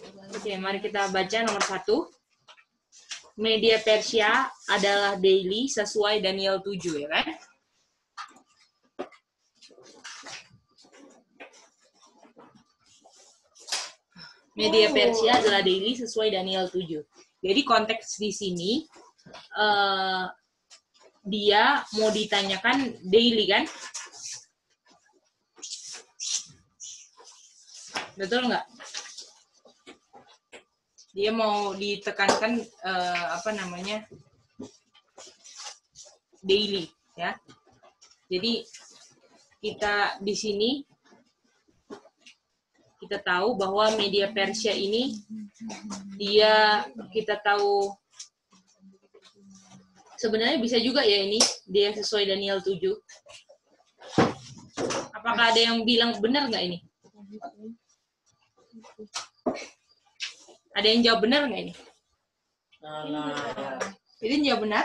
Oke, mari kita baca nomor 1. Media Persia adalah daily sesuai Daniel 7, ya kan? Media Persia adalah daily sesuai Daniel 7. Jadi konteks di sini dia mau ditanyakan daily kan? Betul nggak? Dia mau ditekankan daily, ya. Jadi kita di sini kita tahu bahwa media Persia ini kita tahu sebenarnya bisa juga ya ini dia sesuai Daniel 7. Apakah ada yang bilang benar nggak ini? Ada yang jawab benar nggak ini? Itu jawab benar?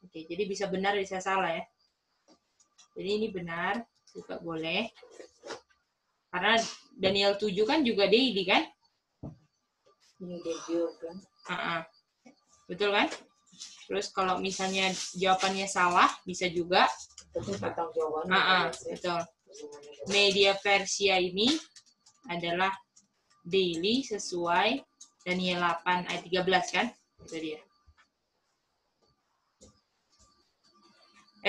Oke, jadi bisa benar bisa salah ya. Jadi ini benar juga boleh. Karena Daniel 7 kan juga daily kan? Betul kan? Terus kalau misalnya jawabannya salah bisa juga. Betul. Media Persia ini adalah daily sesuai Daniel 8 ayat 13 kan? Itu dia.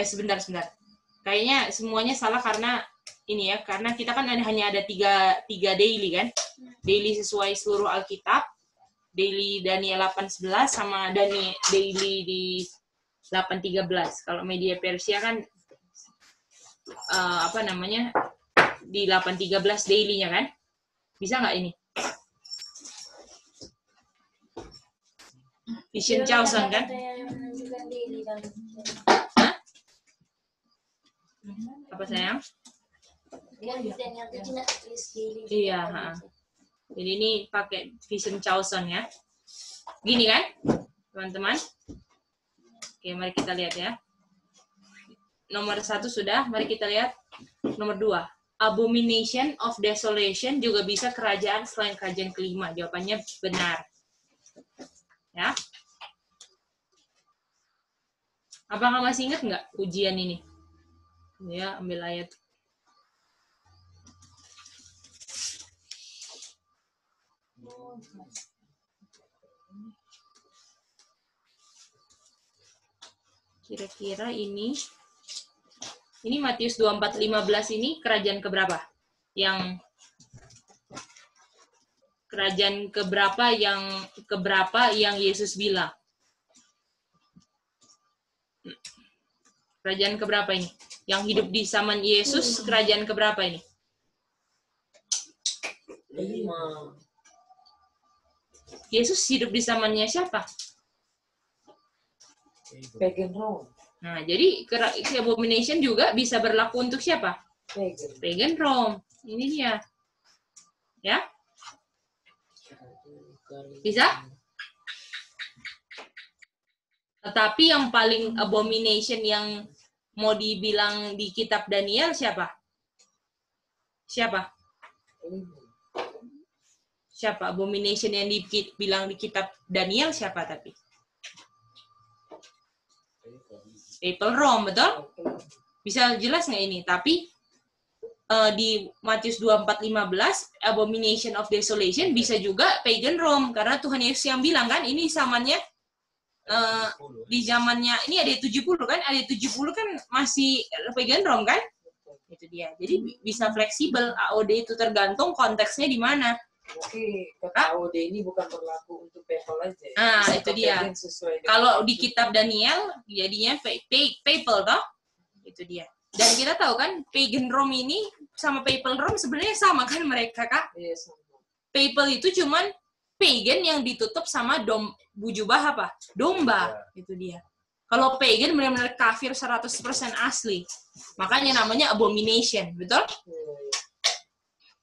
Sebentar. Kayaknya semuanya salah karena ini ya, karena kita kan hanya ada tiga daily kan? Daily sesuai seluruh Alkitab, daily Daniel 8:11 sama daily di 8:13. Kalau media Persia kan di 8:13 daily-nya kan? Bisa nggak ini? Vision Chosen kan? Hah? Apa sayang? Iya. Jadi ini pakai Vision Chosen ya. Gini kan, teman-teman? Oke, mari kita lihat ya. Nomor 1 sudah, mari kita lihat. Nomor 2. Abomination of Desolation juga bisa kerajaan selain kerajaan kelima. Jawabannya benar. Ya. Apakah masih ingat nggak ujian ini? Ya, ambil ayat. Kira-kira ini Matius 24:15 ini kerajaan keberapa? Kerajaan keberapa yang Yesus bilang? Kerajaan keberapa ini? Yang hidup di zaman Yesus, kerajaan keberapa ini? 5. Yesus hidup di zamannya siapa? Pagan Rome. Nah, jadi abomination juga bisa berlaku untuk siapa? Pagan Rome. Ini dia. Ya? Bisa? Tetapi yang paling abomination yang mau dibilang di kitab Daniel siapa? Siapa abomination yang dibilang di kitab Daniel siapa tapi? Papal Rome, betul? Bisa jelas nggak ini? Tapi di Matius 24:15 abomination of desolation bisa juga pagan Rome karena Tuhan Yesus yang bilang kan ini zamannya di zamannya ini ada 70 kan? Ada 70 kan masih pagan Rome kan? Itu dia. Jadi bisa fleksibel AOD itu tergantung konteksnya di mana. Oke, kata AOD ini bukan berlaku untuk people aja. Nah, itu dia. Kalau di kitab Daniel, jadinya papal toh? Itu dia. Dan kita tahu kan, pagan Rome ini sama papal Rome sebenarnya sama kan mereka, Kak? Iya, sama. Papal itu cuman pagan yang ditutup sama bujubah apa? Domba. Ya. Itu dia. Kalau pagan benar-benar kafir 100% asli. Makanya namanya abomination, betul? Ya.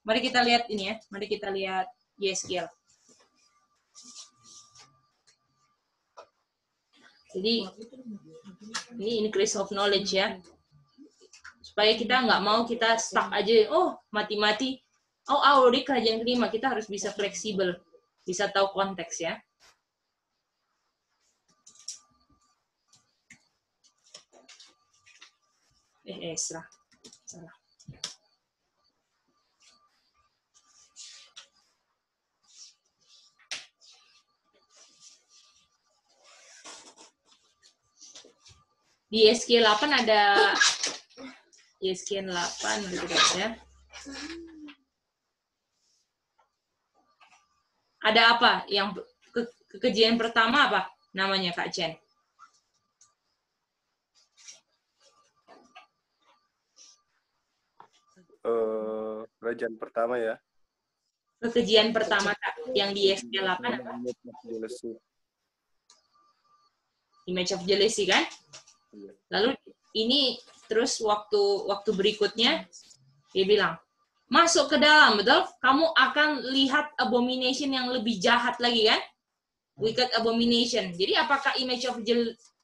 Mari kita lihat ini ya. Mari kita lihat Yeskiel. Jadi ini increase of knowledge ya. Supaya kita nggak mau kita stuck aja. Oh, mati-mati. Oh, di kerajaan kelima. Kita harus bisa fleksibel. Bisa tahu konteks ya. Salah. Di ISQ 8 ada ISQ 8 gitu ya. Ada apa? Yang kejadian pertama apa namanya Kak Chen? Kerajaan pertama ya. Kekejian pertama Kak, yang di ISQ 8 apa? Image of jealousy kan? Lalu ini terus waktu berikutnya dia bilang, masuk ke dalam, betul? Kamu akan lihat abomination yang lebih jahat lagi kan? Wicked abomination. Jadi apakah image of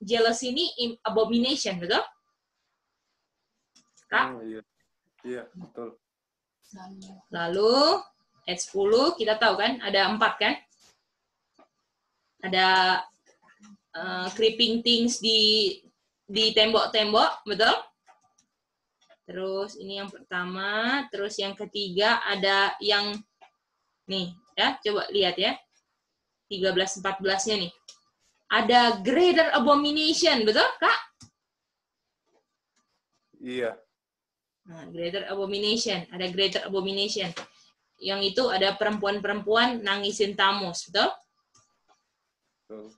jealousy ini abomination, betul? Kak? Iya, betul. Lalu ayat 10 kita tahu kan ada 4 kan? Ada creeping things di tembok-tembok, betul? Terus ini yang pertama, terus yang ketiga ada yang nih ya, coba lihat ya. 13-14-nya nih. Ada greater abomination, betul, Kak? Iya. Nah, greater abomination, ada greater abomination. Yang itu ada perempuan-perempuan nangisin Tamus, betul? Betul.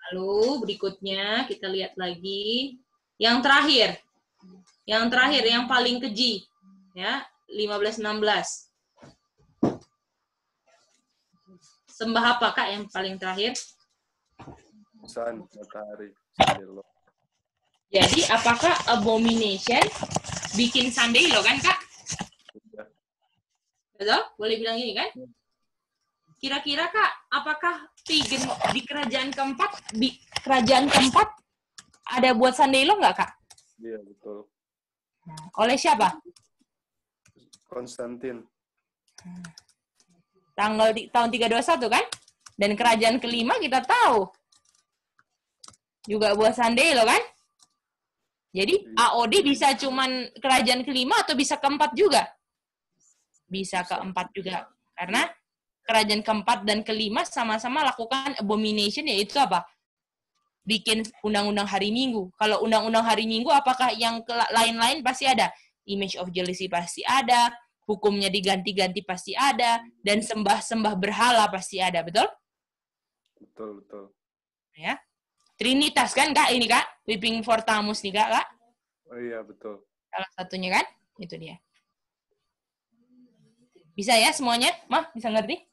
Lalu berikutnya kita lihat lagi yang terakhir. Yang paling keji ya, 15-16. Sembah apa Kak yang paling terakhir? Sun, matahari. Jadi apakah abomination bikin Sunday lo kan Kak? Ya. Betul? Boleh bilang gini kan? Kira-kira Kak, apakah pagan di kerajaan keempat ada buat Sunday lo nggak Kak? Iya, betul. Oleh siapa? Konstantin. Tahun 321 kan? Dan kerajaan kelima kita tahu. Juga buat Sunday lo kan? Jadi AOD bisa cuman kerajaan kelima atau bisa keempat juga? Bisa keempat juga. Karena kerajaan keempat dan kelima sama-sama lakukan abomination, yaitu apa? Bikin undang-undang hari Minggu. Kalau undang-undang hari Minggu, apakah yang lain-lain pasti ada? Image of jealousy pasti ada, hukumnya diganti-ganti pasti ada, dan sembah-sembah berhala pasti ada, betul? Betul, betul. Ya. Trinitas kan Kak ini Kak? Weeping for Tamus nih Kak? Oh iya, betul. Salah satunya kan? Itu dia. Bisa ya semuanya? Mah, bisa ngerti?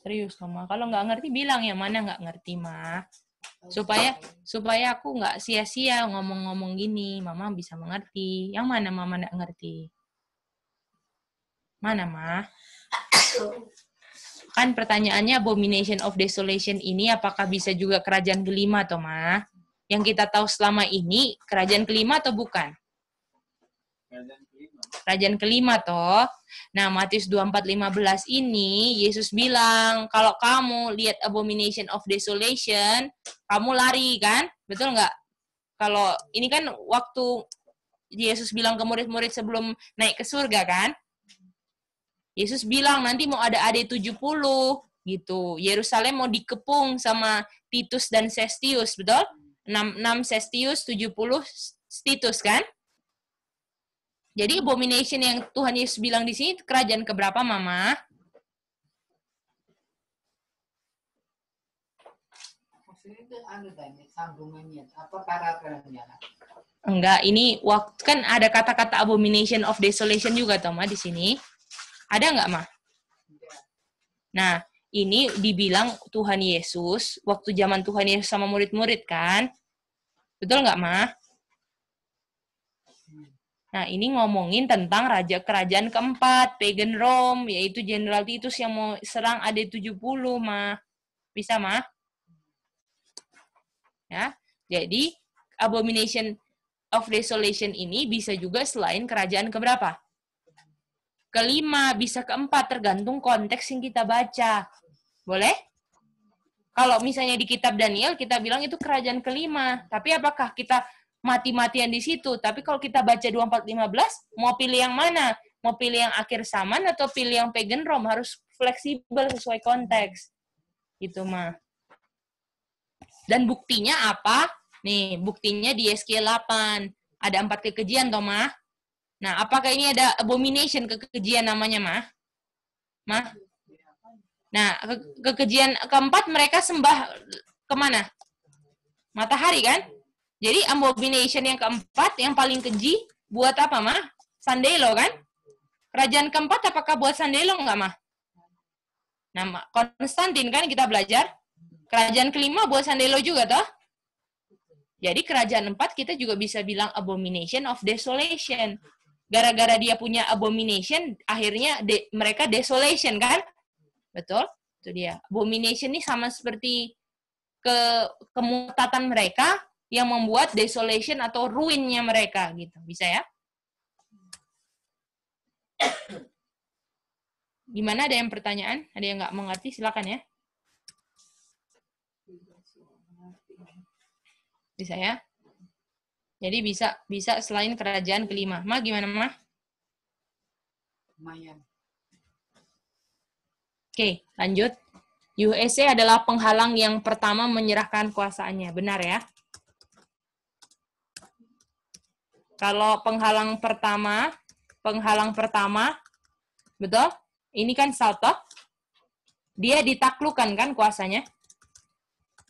Serius Mama. Kalau nggak ngerti bilang ya mana nggak ngerti Mah. Supaya aku nggak sia-sia ngomong-ngomong gini. Mama bisa mengerti. Yang mana Mama nggak ngerti? Mana Mah? Kan pertanyaannya abomination of desolation ini apakah bisa juga kerajaan kelima atau Mah? Yang kita tahu selama ini kerajaan kelima atau bukan? Kerajaan kelima toh. Nah, Matius 24:15 ini Yesus bilang, kalau kamu lihat abomination of desolation, kamu lari kan? Betul nggak? Kalau ini kan waktu Yesus bilang ke murid-murid sebelum naik ke surga kan? Yesus bilang nanti mau ada AD 70 gitu. Yerusalem mau dikepung sama Titus dan Sestius, betul? 6 Sestius, 70 Titus kan? Jadi abomination yang Tuhan Yesus bilang di sini kerajaan keberapa, Mama? Maksudnya itu sambungannya, apa paragrafnya? Enggak, ini waktu kan ada kata-kata abomination of desolation juga, Toma, di sini. Ada enggak, Ma? Nah, ini dibilang Tuhan Yesus waktu zaman Tuhan Yesus sama murid-murid kan? Betul enggak, Ma? Nah, ini ngomongin tentang raja kerajaan keempat, pagan Rome, yaitu Jenderal Titus yang mau serang AD 70, Ma. Bisa, Ma? Ya. Jadi, abomination of desolation ini bisa juga selain kerajaan keberapa? kelima, bisa keempat, tergantung konteks yang kita baca. Boleh? Kalau misalnya di kitab Daniel, kita bilang itu kerajaan kelima. Tapi apakah kita mati-matian di situ? Tapi kalau kita baca 24:15, mau pilih yang mana? Mau pilih yang akhir zaman atau pilih yang pagan Rome? Harus fleksibel sesuai konteks. Gitu, mah. Dan buktinya apa? Nih, buktinya di Yeskiel 8. Ada 4 kekejian, toh, mah? Nah, apakah ini ada abomination kekejian namanya, mah? Mah? Nah, kekejian keempat mereka sembah kemana? Matahari, kan? Jadi, abomination yang keempat, yang paling keji, buat apa, mah? Sandelo, kan? Kerajaan keempat, apakah buat Sandelo enggak, mah? Nah, Konstantin, kan, kita belajar. Kerajaan kelima buat Sandelo juga, toh? Jadi, kerajaan 4 kita juga bisa bilang abomination of desolation. Gara-gara dia punya abomination, akhirnya mereka desolation, kan? Betul? Itu dia. Abomination ini sama seperti kemurtatan mereka yang membuat desolation atau ruinnya mereka, gitu. Bisa ya? Gimana, ada yang pertanyaan? Ada yang nggak mengerti? Silakan ya. Bisa ya? Jadi bisa selain kerajaan kelima. Ma, gimana, Ma? Lumayan. Oke, lanjut. USA adalah penghalang yang pertama menyerahkan kuasaannya. Benar ya? Kalau penghalang pertama, betul? Ini kan Saltok. Dia ditaklukkan kan kuasanya?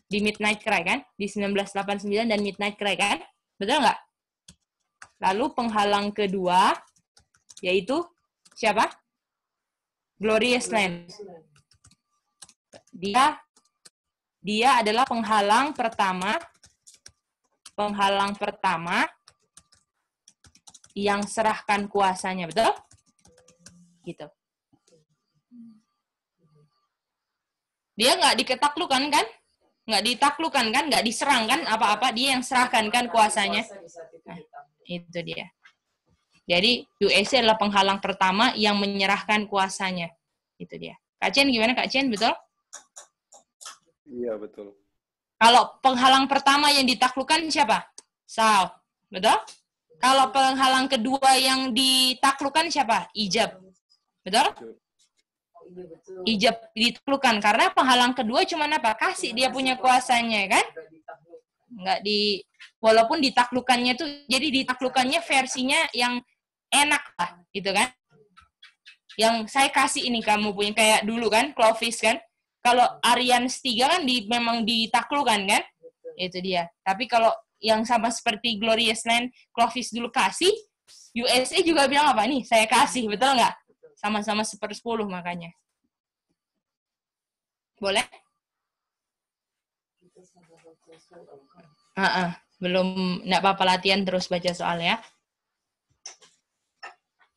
Di Midnight Cry kan? Di 1989 dan Midnight Cry kan? Betul nggak? Lalu penghalang kedua, yaitu siapa? Glorious Land. Dia adalah penghalang pertama yang serahkan kuasanya, betul? Gitu. Dia nggak diketaklukkan kan? Nggak ditaklukkan kan? Nggak diserang kan? Apa-apa, dia yang serahkan kan kuasanya. Nah, itu dia. Jadi USA adalah penghalang pertama yang menyerahkan kuasanya. Itu dia. Kak Chen gimana, Kak Chen? Betul? Iya, betul. Kalau penghalang pertama yang ditaklukkan siapa? Sao. Betul? Kalau penghalang kedua yang ditaklukkan siapa? Egypt. Betul? Egypt ditaklukkan. Karena penghalang kedua cuma apa? Kasih dia punya kuasanya, kan? Walaupun ditaklukkannya tuh, jadi ditaklukkannya versinya yang enak lah, gitu kan? Yang saya kasih ini kamu punya, kayak dulu kan, Clovis kan? Kalau Arians 3 kan memang ditaklukkan kan? Itu dia. Tapi kalau yang sama seperti Glorious Land, Clovis dulu kasih, USA juga bilang apa? Nih, saya kasih, betul nggak? Sama-sama 1/10 makanya. Boleh? Belum, nggak apa-apa, latihan terus baca soal ya.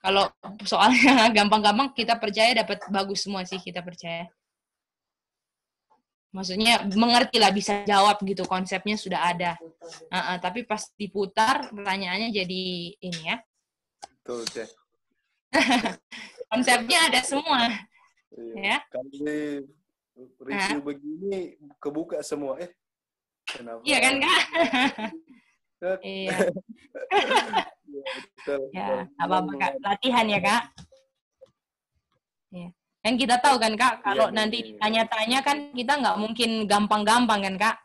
Kalau soalnya gampang-gampang, kita percaya dapat bagus semua sih, kita percaya. Maksudnya mengerti lah, bisa jawab gitu, konsepnya sudah ada. Tapi pas diputar, pertanyaannya jadi ini ya. Betul, Cek. Konsepnya ada semua. Iya. Ya. Kalau di review begini, kebuka semua. Kenapa? Iya kan, Kak? Iya. Betul, Ya, apa-apa, Kak. Latihan ya, Kak. Ya. Kan kita tahu kan, Kak, kalau nanti ditanya-tanya kan kita nggak mungkin gampang-gampang kan, Kak.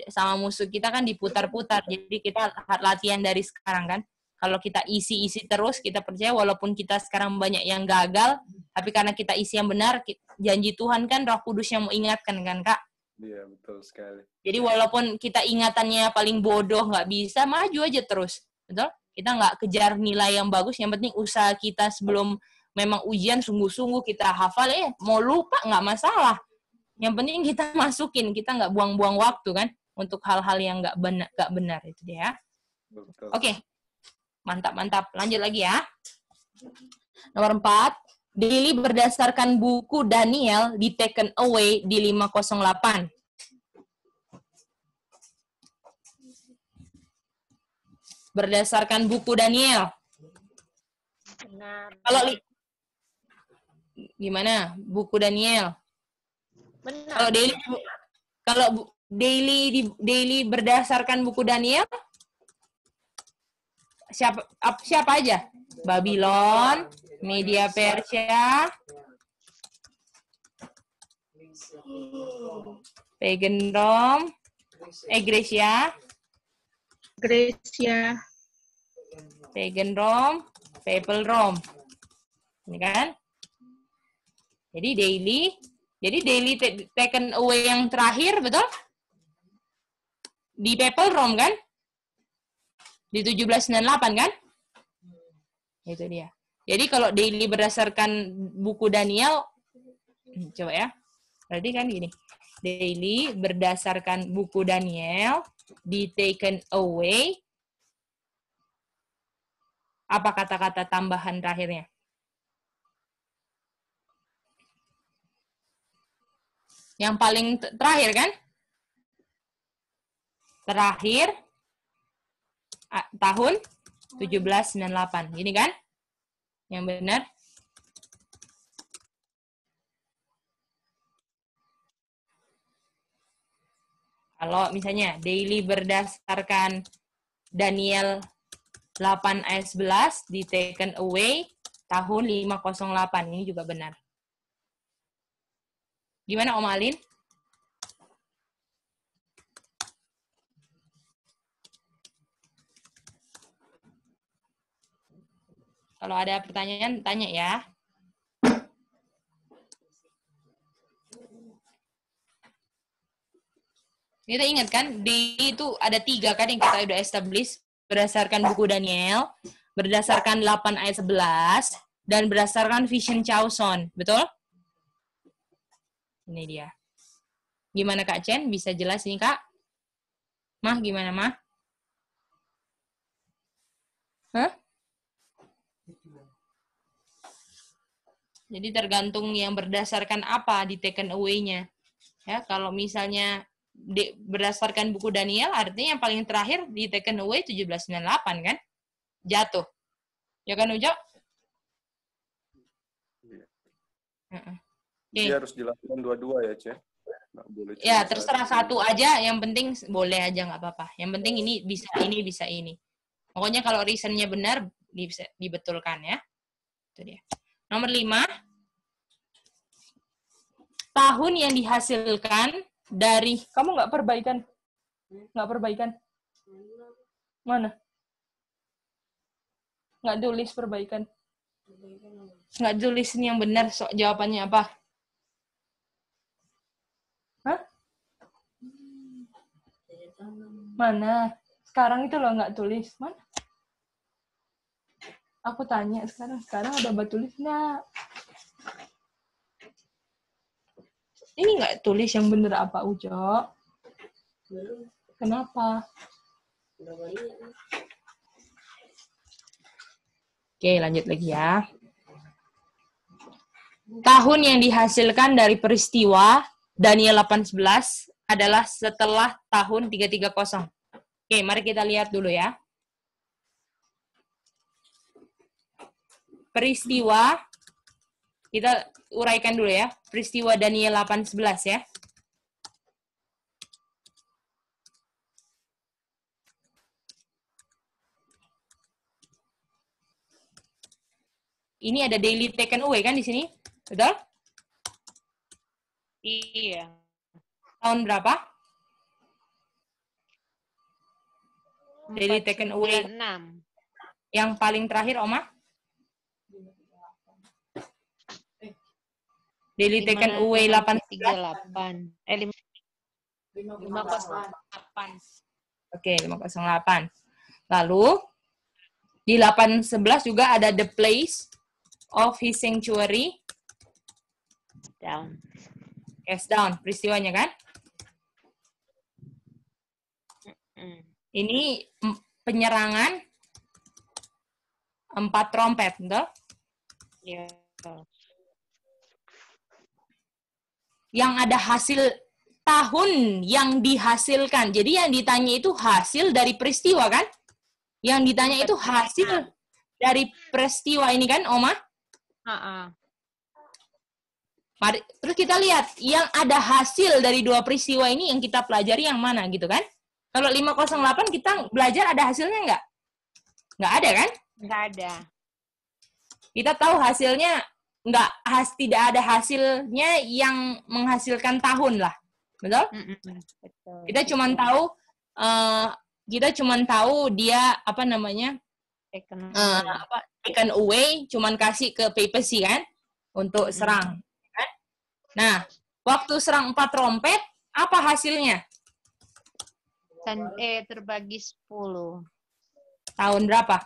Sama musuh kita kan diputar-putar. Jadi kita latihan dari sekarang kan. Kalau kita isi-isi terus, kita percaya walaupun kita sekarang banyak yang gagal, tapi karena kita isi yang benar, janji Tuhan kan Roh Kudus yang mau ingatkan kan, Kak. Iya, betul sekali. Jadi walaupun kita ingatannya paling bodoh, nggak bisa, maju aja terus. Betul? Kita nggak kejar nilai yang bagus, yang penting usaha kita sebelum memang ujian sungguh-sungguh kita hafal, mau lupa nggak masalah. Yang penting kita masukin, kita nggak buang-buang waktu kan, untuk hal-hal yang nggak benar, itu dia. Oke. Mantap. Lanjut lagi ya. Nomor 4. Daily berdasarkan buku Daniel di Taken Away di 508. Berdasarkan buku Daniel. Benar. Gimana? Buku Daniel. Benar. Kalau daily berdasarkan buku Daniel, siapa aja? Babylon, Media Persia, Pagan Rome, Grecia, Pagan Rome, Papal Rome. Ini kan? Jadi daily taken away yang terakhir, betul? Di Papal Rome kan? Di 1798 kan? Itu dia. Jadi kalau daily berdasarkan buku Daniel, coba ya. Berarti kan gini. Daily berdasarkan buku Daniel, di taken away, apa kata-kata tambahan terakhirnya? Yang paling terakhir kan? Terakhir tahun 1798. Gini kan? Yang benar. Kalau misalnya daily berdasarkan Daniel 8 ayat 11 di taken away tahun 508. Ini juga benar. Gimana Om Alin? Kalau ada pertanyaan, tanya ya. Kita ingat kan, daily itu ada 3 kan yang kita udah establish berdasarkan buku Daniel, berdasarkan 8 ayat 11, dan berdasarkan Vision Chauson. Betul? Ini dia. Gimana Kak Chen? Bisa jelas ini Kak? Mah, gimana Mah? Hah? Jadi tergantung yang berdasarkan apa di taken away-nya. Ya, kalau misalnya berdasarkan buku Daniel, artinya yang paling terakhir di taken away 1798 kan? Jatuh. Ya kan Ujo? Jadi harus dilakukan dua-dua ya, Cek? Nggak boleh ya, terserah satu aja, yang penting boleh aja, nggak apa-apa. Yang penting ini, bisa ini. Pokoknya kalau reason-nya benar, bisa dibetulkan ya. Itu dia. Nomor 5. Tahun yang dihasilkan dari... Kamu nggak perbaikan? Nggak perbaikan? Mana? Nggak tulis perbaikan. Nggak tulis ini yang benar, jawabannya apa? Hah? Mana? Sekarang itu loh nggak tulis. Mana? Aku tanya sekarang. Sekarang ada buat tulis nggak? Ini nggak tulis yang benar apa, Ujo? Kenapa? Oke, lanjut lagi ya. Tahun yang dihasilkan dari peristiwa Daniel 8:11 adalah setelah tahun 330. Oke, mari kita lihat dulu ya. Peristiwa, kita uraikan dulu ya. Peristiwa Daniel 8:11 ya. Ini ada daily taken away kan di sini? Betul? Iya. Tahun berapa? Daily taken away. 6. Yang paling terakhir, Oma? Daily taken away 838. 508. Oke, 508. Lalu di 811 juga ada the place of his sanctuary Down. cast down, peristiwanya kan? Ini penyerangan 4 trompet, betul? Iya. Yang ada hasil tahun yang dihasilkan. Jadi yang ditanya itu hasil dari peristiwa kan? Yang ditanya itu hasil dari peristiwa ini kan, Oma? Mari, terus kita lihat yang ada hasil dari dua peristiwa ini yang kita pelajari yang mana gitu kan? Kalau 508 kita belajar ada hasilnya nggak? Nggak ada kan? Nggak ada. Kita tahu hasilnya tidak ada hasilnya yang menghasilkan tahun lah. Betul? Betul. Kita cuman tahu dia apa namanya? Taken away, cuman kasih ke papacy kan untuk serang. Kan? Nah, waktu serang 4 trompet, apa hasilnya? Terbagi 10. Tahun berapa?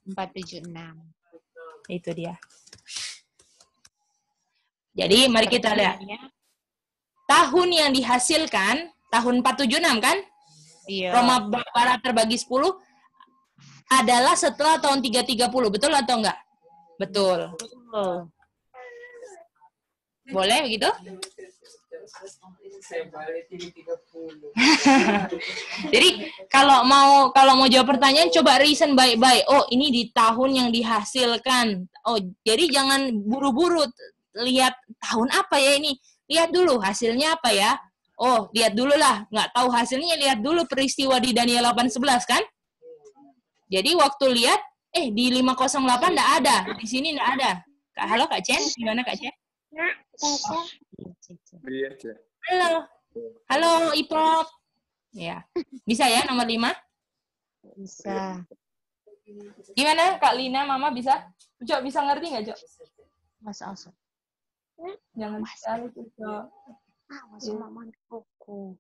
476. Itu dia. Jadi mari kita lihat. Tahun yang dihasilkan, tahun 476 kan? Iya. Roma Barat terbagi 10 adalah setelah tahun 330. Betul atau enggak? Betul. Betul. Boleh begitu? Jadi kalau mau jawab pertanyaan coba reason baik-baik. Oh, ini di tahun yang dihasilkan. Oh, jadi jangan buru-buru lihat tahun apa ya ini. Lihat dulu hasilnya apa ya. Oh, lihat dulu lah. Nggak tahu hasilnya, lihat dulu peristiwa di Daniel 8:11 kan? Jadi waktu lihat, di 508 nggak ada. Di sini nggak ada. Halo Kak Chen, gimana Kak Chen? Iya, Cek. Halo. Halo, Ipop. Ya. Bisa ya nomor 5? Bisa. Gimana Kak Lina, Mama bisa? Cok, bisa ngerti nggak, Cok? Mas Alson. Jangan sekali, Cok. Mas Mama buku.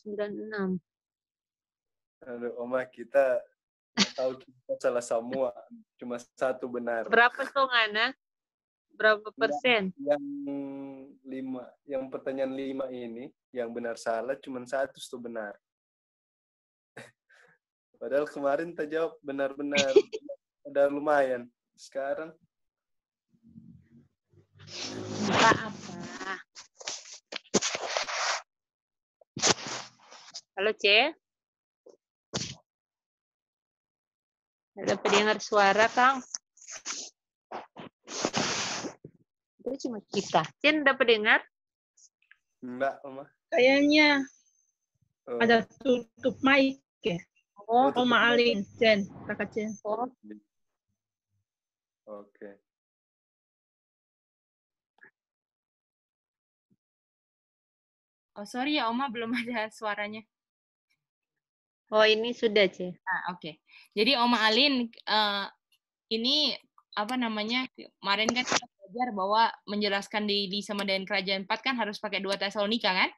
Enam. Aduh, Oma, kita tahu kita salah semua. Cuma satu benar. Berapa Songana? Berapa persen? Yang pertanyaan 5 ini, yang benar salah cuma 1 itu benar. Padahal kemarin kita jawab benar-benar. Udah lumayan. Sekarang Apa? Halo, C. Ada pendengar suara, Kang? Itu cuma kita. Cen, dapat dengar? enggak, Oma. Kayaknya Oh, ada tutup mic ya. Oh, Oma Alin, Jen, kakak Jen. oke. Oh, sorry ya, Oma, belum ada suaranya. oh ini sudah, C. Oke. Jadi Oma Alin, ini apa namanya? Kemarin kan kita belajar bahwa menjelaskan daily sama dengan kerajaan 4 kan harus pakai 2 Tesalonika kan?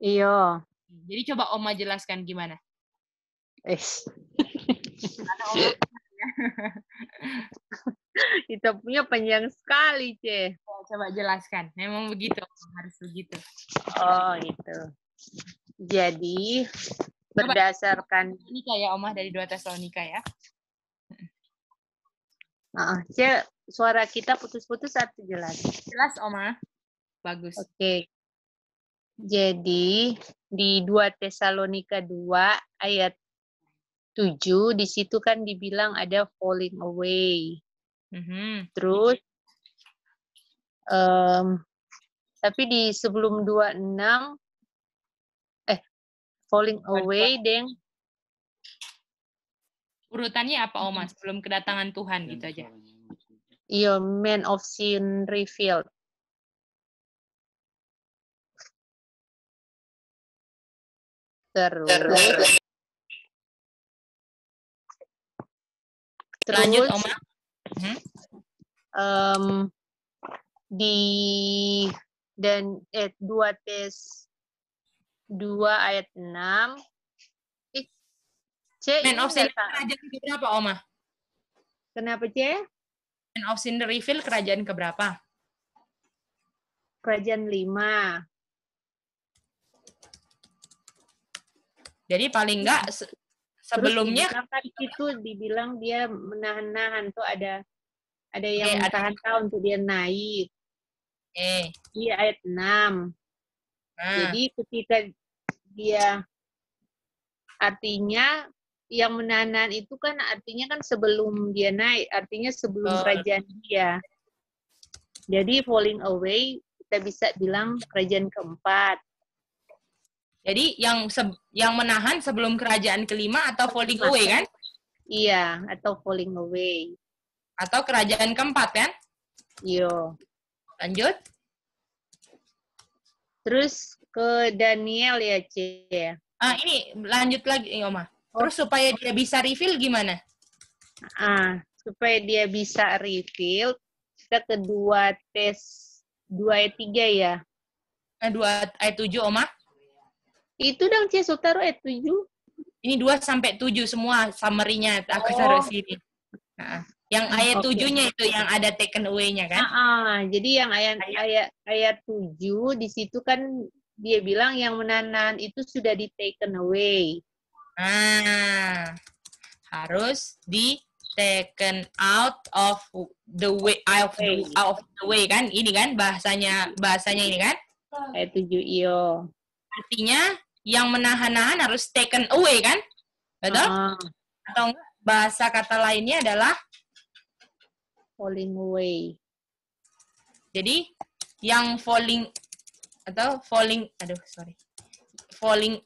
Iya. Jadi coba Oma jelaskan gimana? Karena Oma Kita punya panjang sekali, C. coba jelaskan. Memang begitu, harus begitu. Oh, gitu. Jadi, berdasarkan Ini kayak Oma dari 2 Tesalonika ya. C, suara kita putus-putus atau jelas? Jelas Oma. Bagus. Oke. Jadi, di 2 Tesalonika 2 ayat 7, di situ kan dibilang ada falling away. Terus, tapi di sebelum 26, falling away, deng. Urutannya apa Oma? Sebelum kedatangan Tuhan gitu aja. Iya, man of sin revealed. Terus Lanjut Oma. di dan 2 tes 2 ayat 6. C Man ini of Sin enggak tak. kerajaan keberapa, Oma? Kenapa C? Man of Sin reveal kerajaan keberapa? Kerajaan 5. Jadi paling enggak sebelumnya Terus kan itu dibilang dia menahan-nahan tuh ada yang ada. tahan-tahan untuk dia naik di ayat 6. Nah, Jadi ketika dia artinya yang menahan itu kan artinya kan sebelum dia naik, artinya sebelum betul. kerajaan dia. Jadi falling away kita bisa bilang kerajaan keempat. Jadi yang menahan sebelum kerajaan kelima atau falling away kan? Iya, atau falling away. Atau kerajaan keempat kan? Yo. Lanjut. Terus ke Daniel ya, C. Ini lanjut lagi, Oma. Terus supaya dia bisa reveal gimana? Supaya dia bisa reveal, kita kedua tes 2 ayat 3 ya. 2 ayat 7, Oma. Itu dong, C, so taruh ayat 7. Ini 2 sampai 7 semua summary-nya aku taruh sini. Nah, yang ayat 7-nya itu yang ada taken away-nya kan? Jadi yang ayat 7 di situ kan dia bilang yang menahan itu sudah di taken away. Harus di taken out of the way kan? Ini kan bahasanya ini kan? Ayat 7 iyo. Artinya yang menahan-nahan harus taken away kan? Betul? Atau enggak, bahasa kata lainnya adalah falling away. Jadi yang falling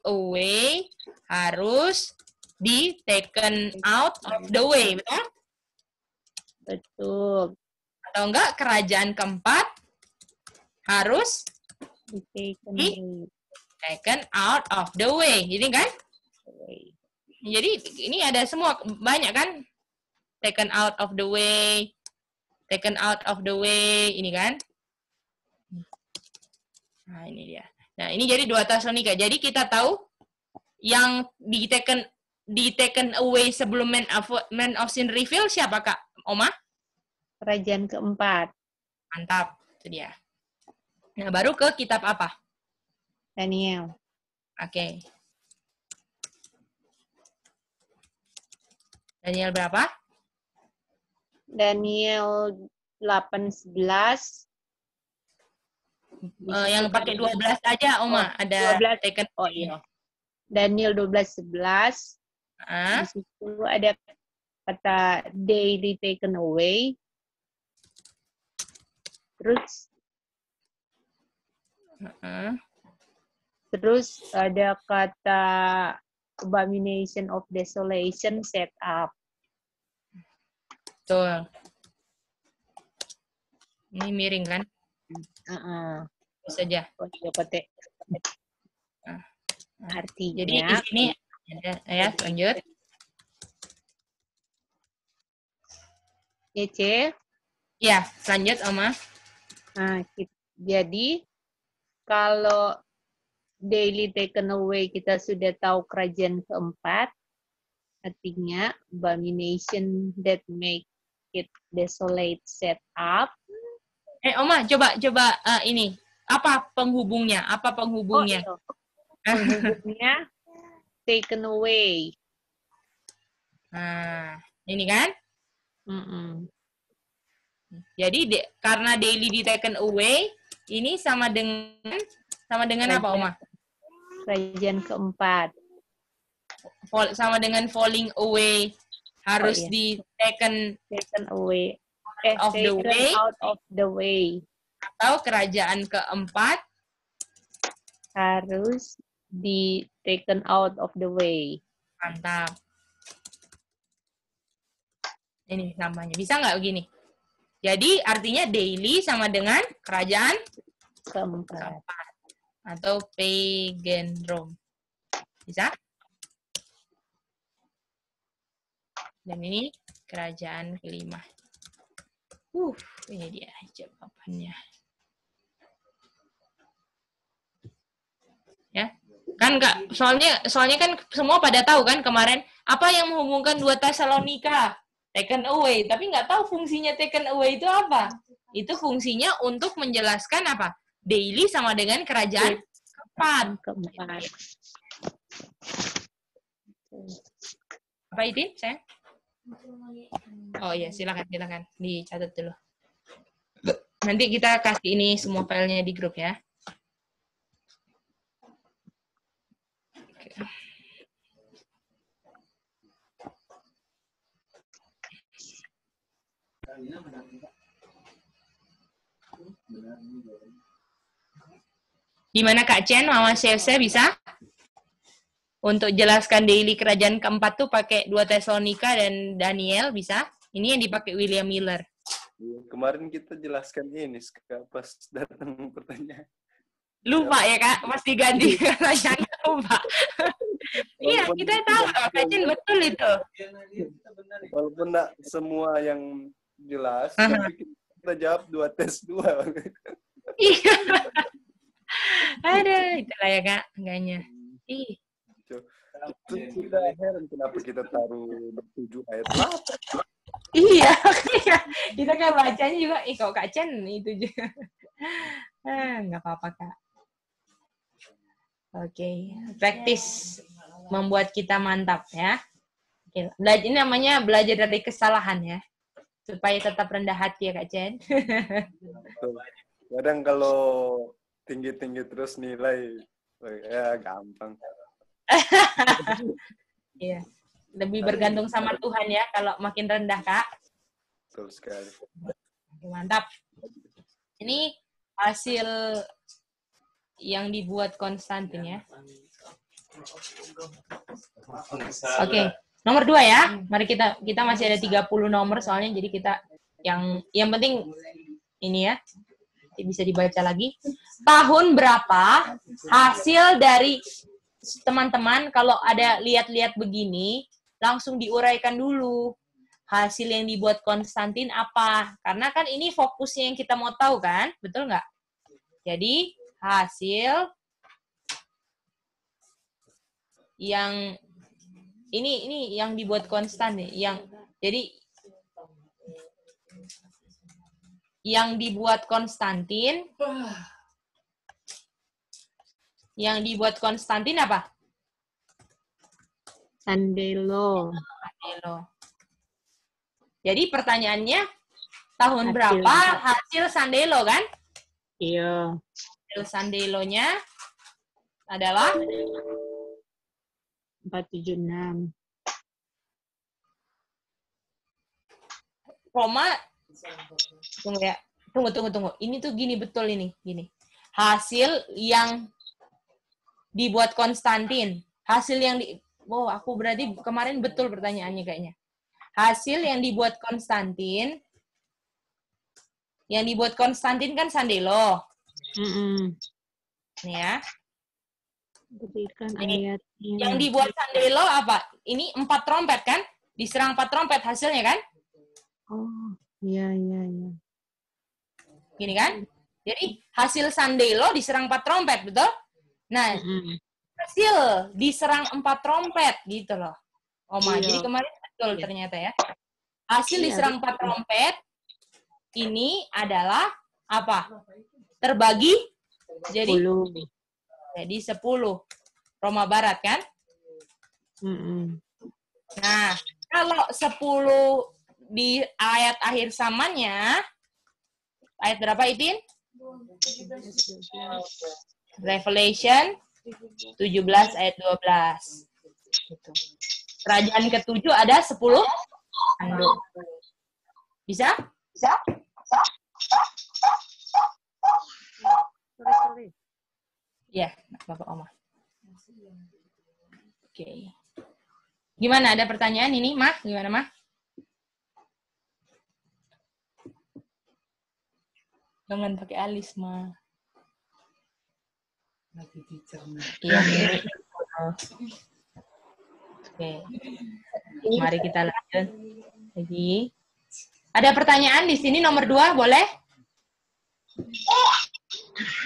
away harus di taken out of the way, betul? Betul. Atau enggak kerajaan keempat harus Di taken out of the way, ini kan? Jadi ini ada semua banyak kan? Taken out of the way, ini kan? Nah, ini dia. Nah, ini jadi 2 Tesalonika. Jadi kita tahu yang di taken away sebelum man of sin reveal siapa, Kak? Oma? kerajaan keempat. Mantap, itu dia. Nah, baru ke kitab apa? Daniel. Oke. Daniel berapa? Daniel 8:11. Yang pakai 12 aja, Oma. Ada 12. taken. Iya. Daniel 12:11. Di situ ada kata daily taken away. Terus ada kata abomination of desolation set up. Betul. Ini miring kan? Saja. Artinya. Jadi di sini ya, lanjut. Ya, C. Ya, lanjut, Oma. Jadi kalau daily taken away kita sudah tahu kerajaan keempat, artinya abomination that make it desolate set up. Oma, coba ini. Apa penghubungnya? Penghubungnya taken away. Ini kan? Jadi karena daily di taken away, ini sama dengan apa, Oma? Kerajaan keempat. Sama dengan falling away, harus di taken away. Out of the way. Atau kerajaan keempat harus di taken out of the way. Mantap. Ini namanya. Bisa nggak begini? Jadi artinya daily sama dengan kerajaan keempat. Atau pagan Rome. Bisa? Dan ini kerajaan kelima. Ini dia jawabannya. kan Kak, soalnya kan semua pada tahu kan kemarin apa yang menghubungkan 2 Tesalonika? Taken away, tapi nggak tahu fungsinya taken away itu apa. Itu fungsinya untuk menjelaskan apa? Daily sama dengan kerajaan keempat. Apa itu, saya? Oh iya, silakan dicatat dulu. Nanti kita kasih ini semua filenya di grup ya. Gimana Kak Chen, Mama Chef bisa? Untuk jelaskan daily kerajaan keempat tuh pakai 2 Tesalonika dan Daniel bisa? Ini yang dipakai William Miller. Kemarin kita jelaskan ini pas datang pertanyaan. Lupa ya Kak, pasti ganti pertanyaannya lupa. Iya, kita tahu Kak Chen betul itu. Walaupun enggak semua yang jelas, tapi kita jawab 2 tes 2. Iya. Ada, itulah ya Kak, enggaknya. Ih. Kita heran kenapa kita taruh 7 ayat 8. Iya, kita kan bacanya juga, kok Kak Chen itu juga. Nggak apa-apa Kak. Oke, praktis membuat kita mantap ya. Oke, belajar ini namanya belajar dari kesalahan ya, supaya tetap rendah hati ya Kak Chen. Kadang kalau tinggi-tinggi terus nilai, ya gampang. Iya, lebih bergantung sama Tuhan ya kalau makin rendah Kak. Betul sekali. Oke, mantap. Ini hasil yang dibuat Konstantin ya. Oke, nomor 2 ya. Mari kita masih ada 30 nomor soalnya, jadi kita yang penting ini ya. Bisa dibaca lagi. Tahun berapa hasil dari teman-teman kalau ada lihat-lihat begini langsung diuraikan dulu. Hasil yang dibuat Konstantin apa? Karena kan ini fokusnya yang kita mau tahu kan? Betul nggak? Jadi hasil yang ini yang dibuat Konstantin, yang dibuat Konstantin apa? Sandelo. Jadi pertanyaannya tahun berapa hasil Sandelo kan? Iya. Hasil Sandelonya adalah 476. Roma, tunggu ya. Tunggu. Ini tuh gini betul ini, gini. Hasil yang dibuat Konstantin. Aku berarti kemarin betul pertanyaannya kayaknya. Hasil yang dibuat Konstantin. Yang dibuat Konstantin kan Sandelo. Nih ya. Berikan Ini, ayatnya. yang dibuat Sandelo apa? Ini 4 trompet kan? Diserang 4 trompet hasilnya kan? Oh, iya. Gini kan? Jadi hasil Sandelo diserang 4 trompet, betul? Nah, hasil diserang 4 trompet gitu loh. Oma, Iya. jadi kemarin betul ternyata ya. Hasil diserang 4 trompet ini adalah apa? Terbagi jadi 10. Jadi 10. Roma Barat kan? Nah, kalau 10 di ayat akhir samanya, ayat berapa Itin? Revelation 17 ayat 12. Gitu. Kerajaan ke-7 ada 10 tanduk. Bisa? Sorry. Ya, Bapak Oma. Oke. Gimana? Ada pertanyaan ini, Mah? Gimana, Mah? Jangan pakai alis, Mah. Iya. Oke. Mari kita lanjut lagi. Ada pertanyaan di sini nomor 2, boleh?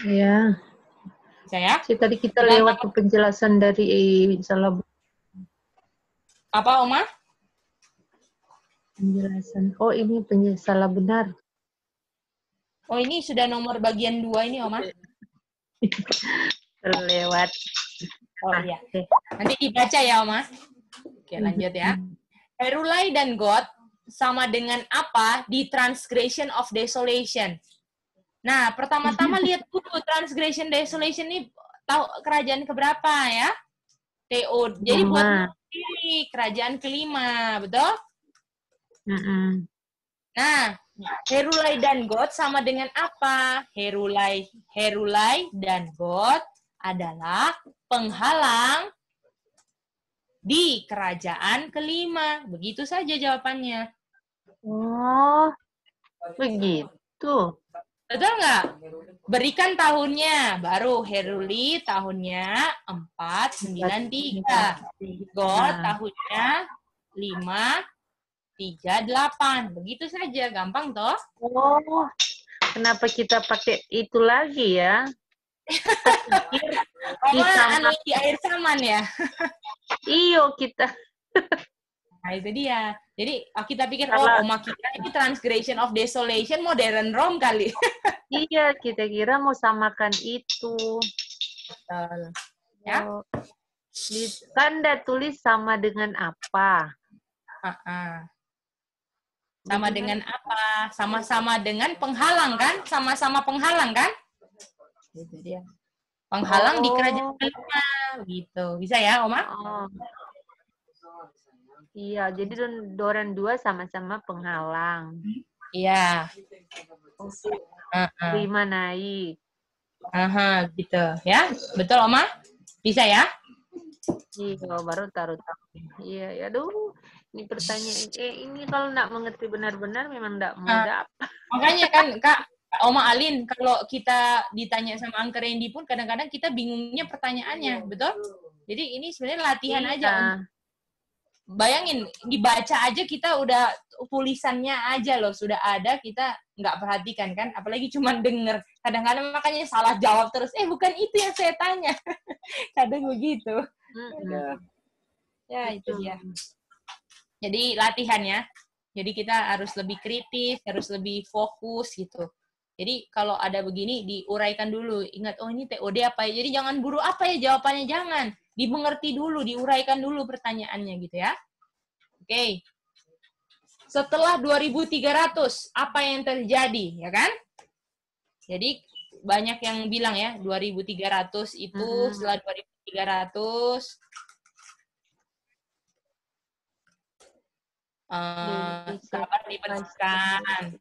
Iya. Saya? Tadi kita Dan lewat ke penjelasan dari salah apa, Oma? penjelasan. Oh, ini salah benar. Oh, ini sudah nomor bagian 2 ini, Oma. Terlewat. Oh iya. Nanti dibaca ya, Oma. Oke, lanjut ya. Herulai dan God sama dengan apa di Transgression of Desolation? Nah, pertama-tama lihat dulu Transgression Desolation ini tahu kerajaan keberapa ya? TO. Jadi buat ini kerajaan kelima, betul? Nah, Herulai dan God sama dengan apa? Herulai dan God adalah penghalang di kerajaan kelima. Begitu saja jawabannya. Oh, begitu. Betul nggak? Berikan tahunnya. Baru Heruli tahunnya 493. God tahunnya 538. Begitu saja. Gampang toh? Oh, kenapa kita pakai itu lagi ya? Di air saman ya? Iyo, kita. Nah, itu dia. Jadi kita pikir, Oma kita ini Transgression of Desolation modern Rome kali. Iya, kita kira mau samakan itu. Ya? Kan udah tulis sama dengan apa? Sama dengan apa? Sama-sama dengan penghalang kan? Sama-sama penghalang kan? Itu dia. Penghalang di kerajaan kelima. Gitu. Bisa ya, Oma? Iya, jadi Doran 2 sama-sama penghalang. Iya. Kelima naik. Gitu. Ya, betul, Oma? Bisa ya? Iya, baru taruh. Iya, ya aduh. Ini pertanyaan. Ini kalau nggak mengerti benar-benar memang nggak mudah. Makanya kan, Kak, Oma Alin, kalau kita ditanya sama Angker Randy pun kadang-kadang kita bingungnya pertanyaannya, betul? Jadi ini sebenarnya latihan aja. Bayangin, dibaca aja kita udah tulisannya aja loh, sudah ada, kita nggak perhatikan kan, apalagi cuma denger. Kadang-kadang makanya salah jawab terus, bukan itu yang saya tanya. Kadang begitu. Ya, itu dia. Jadi latihan ya. Jadi kita harus lebih kritis, harus lebih fokus gitu. Jadi kalau ada begini, diuraikan dulu. Ingat, ini TOD apa ya? Jadi jangan buru apa ya jawabannya, jangan. Dimengerti dulu, diuraikan dulu pertanyaannya gitu ya. Oke. Setelah 2300, apa yang terjadi, ya kan? Jadi banyak yang bilang ya, 2300 itu setelah 2300 Ka'bah dibersihkan.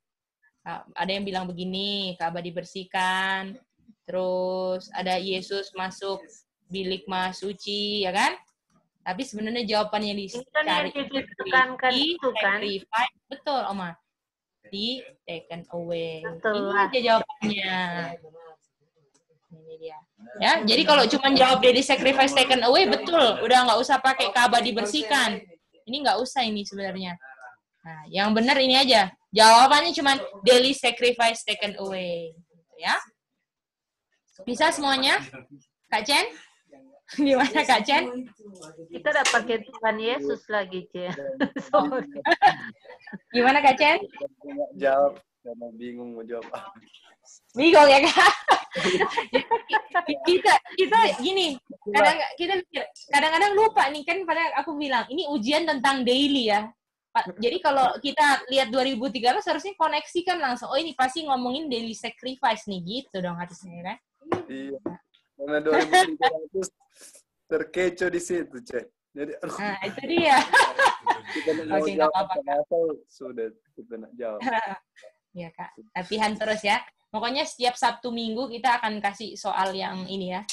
Ada yang bilang begini, Ka'bah dibersihkan. Terus ada Yesus masuk bilik Maha Suci, ya kan? Tapi sebenarnya jawabannya dicari itu kan? Betul, Oma. Di taken away. Betul. Ini aja jawabannya. Ini dia. Ya, jadi kalau cuma jawab daily sacrifice taken away, betul. Udah nggak usah pakai Ka'bah dibersihkan. Ini nggak usah ini sebenarnya. Nah, yang benar ini aja. Jawabannya cuma daily sacrifice taken away. Ya. Bisa semuanya? Kak Chen? Gimana Kak Chen? Kita udah pakai Tuhan Yesus lagi, Chen. Gimana Kak Chen? Jawab, karena bingung mau jawab apa. Bingung ya Kak? kita gini, kadang-kadang lupa nih kan, pada aku bilang ini ujian tentang daily ya. Jadi kalau kita lihat 2300 harusnya koneksikan langsung. Oh ini pasti ngomongin daily sacrifice nih, gitu dong harusnya kan? Iya. Karena 2300 terkecoh di situ, Cek. Jadi nah, itu dia. Kita Oke, nggak apa-apa. Sudah kita nak jawab. Ya Kak, latihan terus ya. Pokoknya setiap Sabtu Minggu kita akan kasih soal yang ini ya,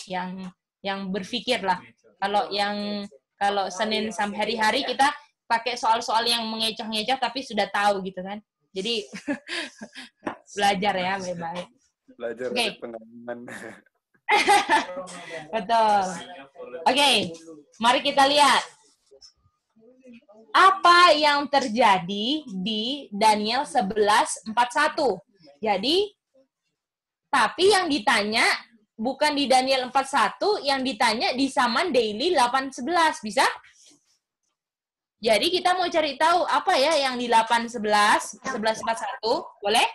yang berpikir lah. Kalau Senin sampai hari-hari kita pakai soal-soal yang mengecoh-ngecoh tapi sudah tahu gitu kan. Jadi belajar ya baik-baik. Belajar dari pengalaman. Betul. Oke, mari kita lihat. Apa yang terjadi di Daniel 11:41? Jadi, tapi yang ditanya bukan di Daniel 4:1, yang ditanya di Zaman Daily 8:11. Bisa? Jadi kita mau cari tahu apa ya yang di 8:11, 11:41, boleh?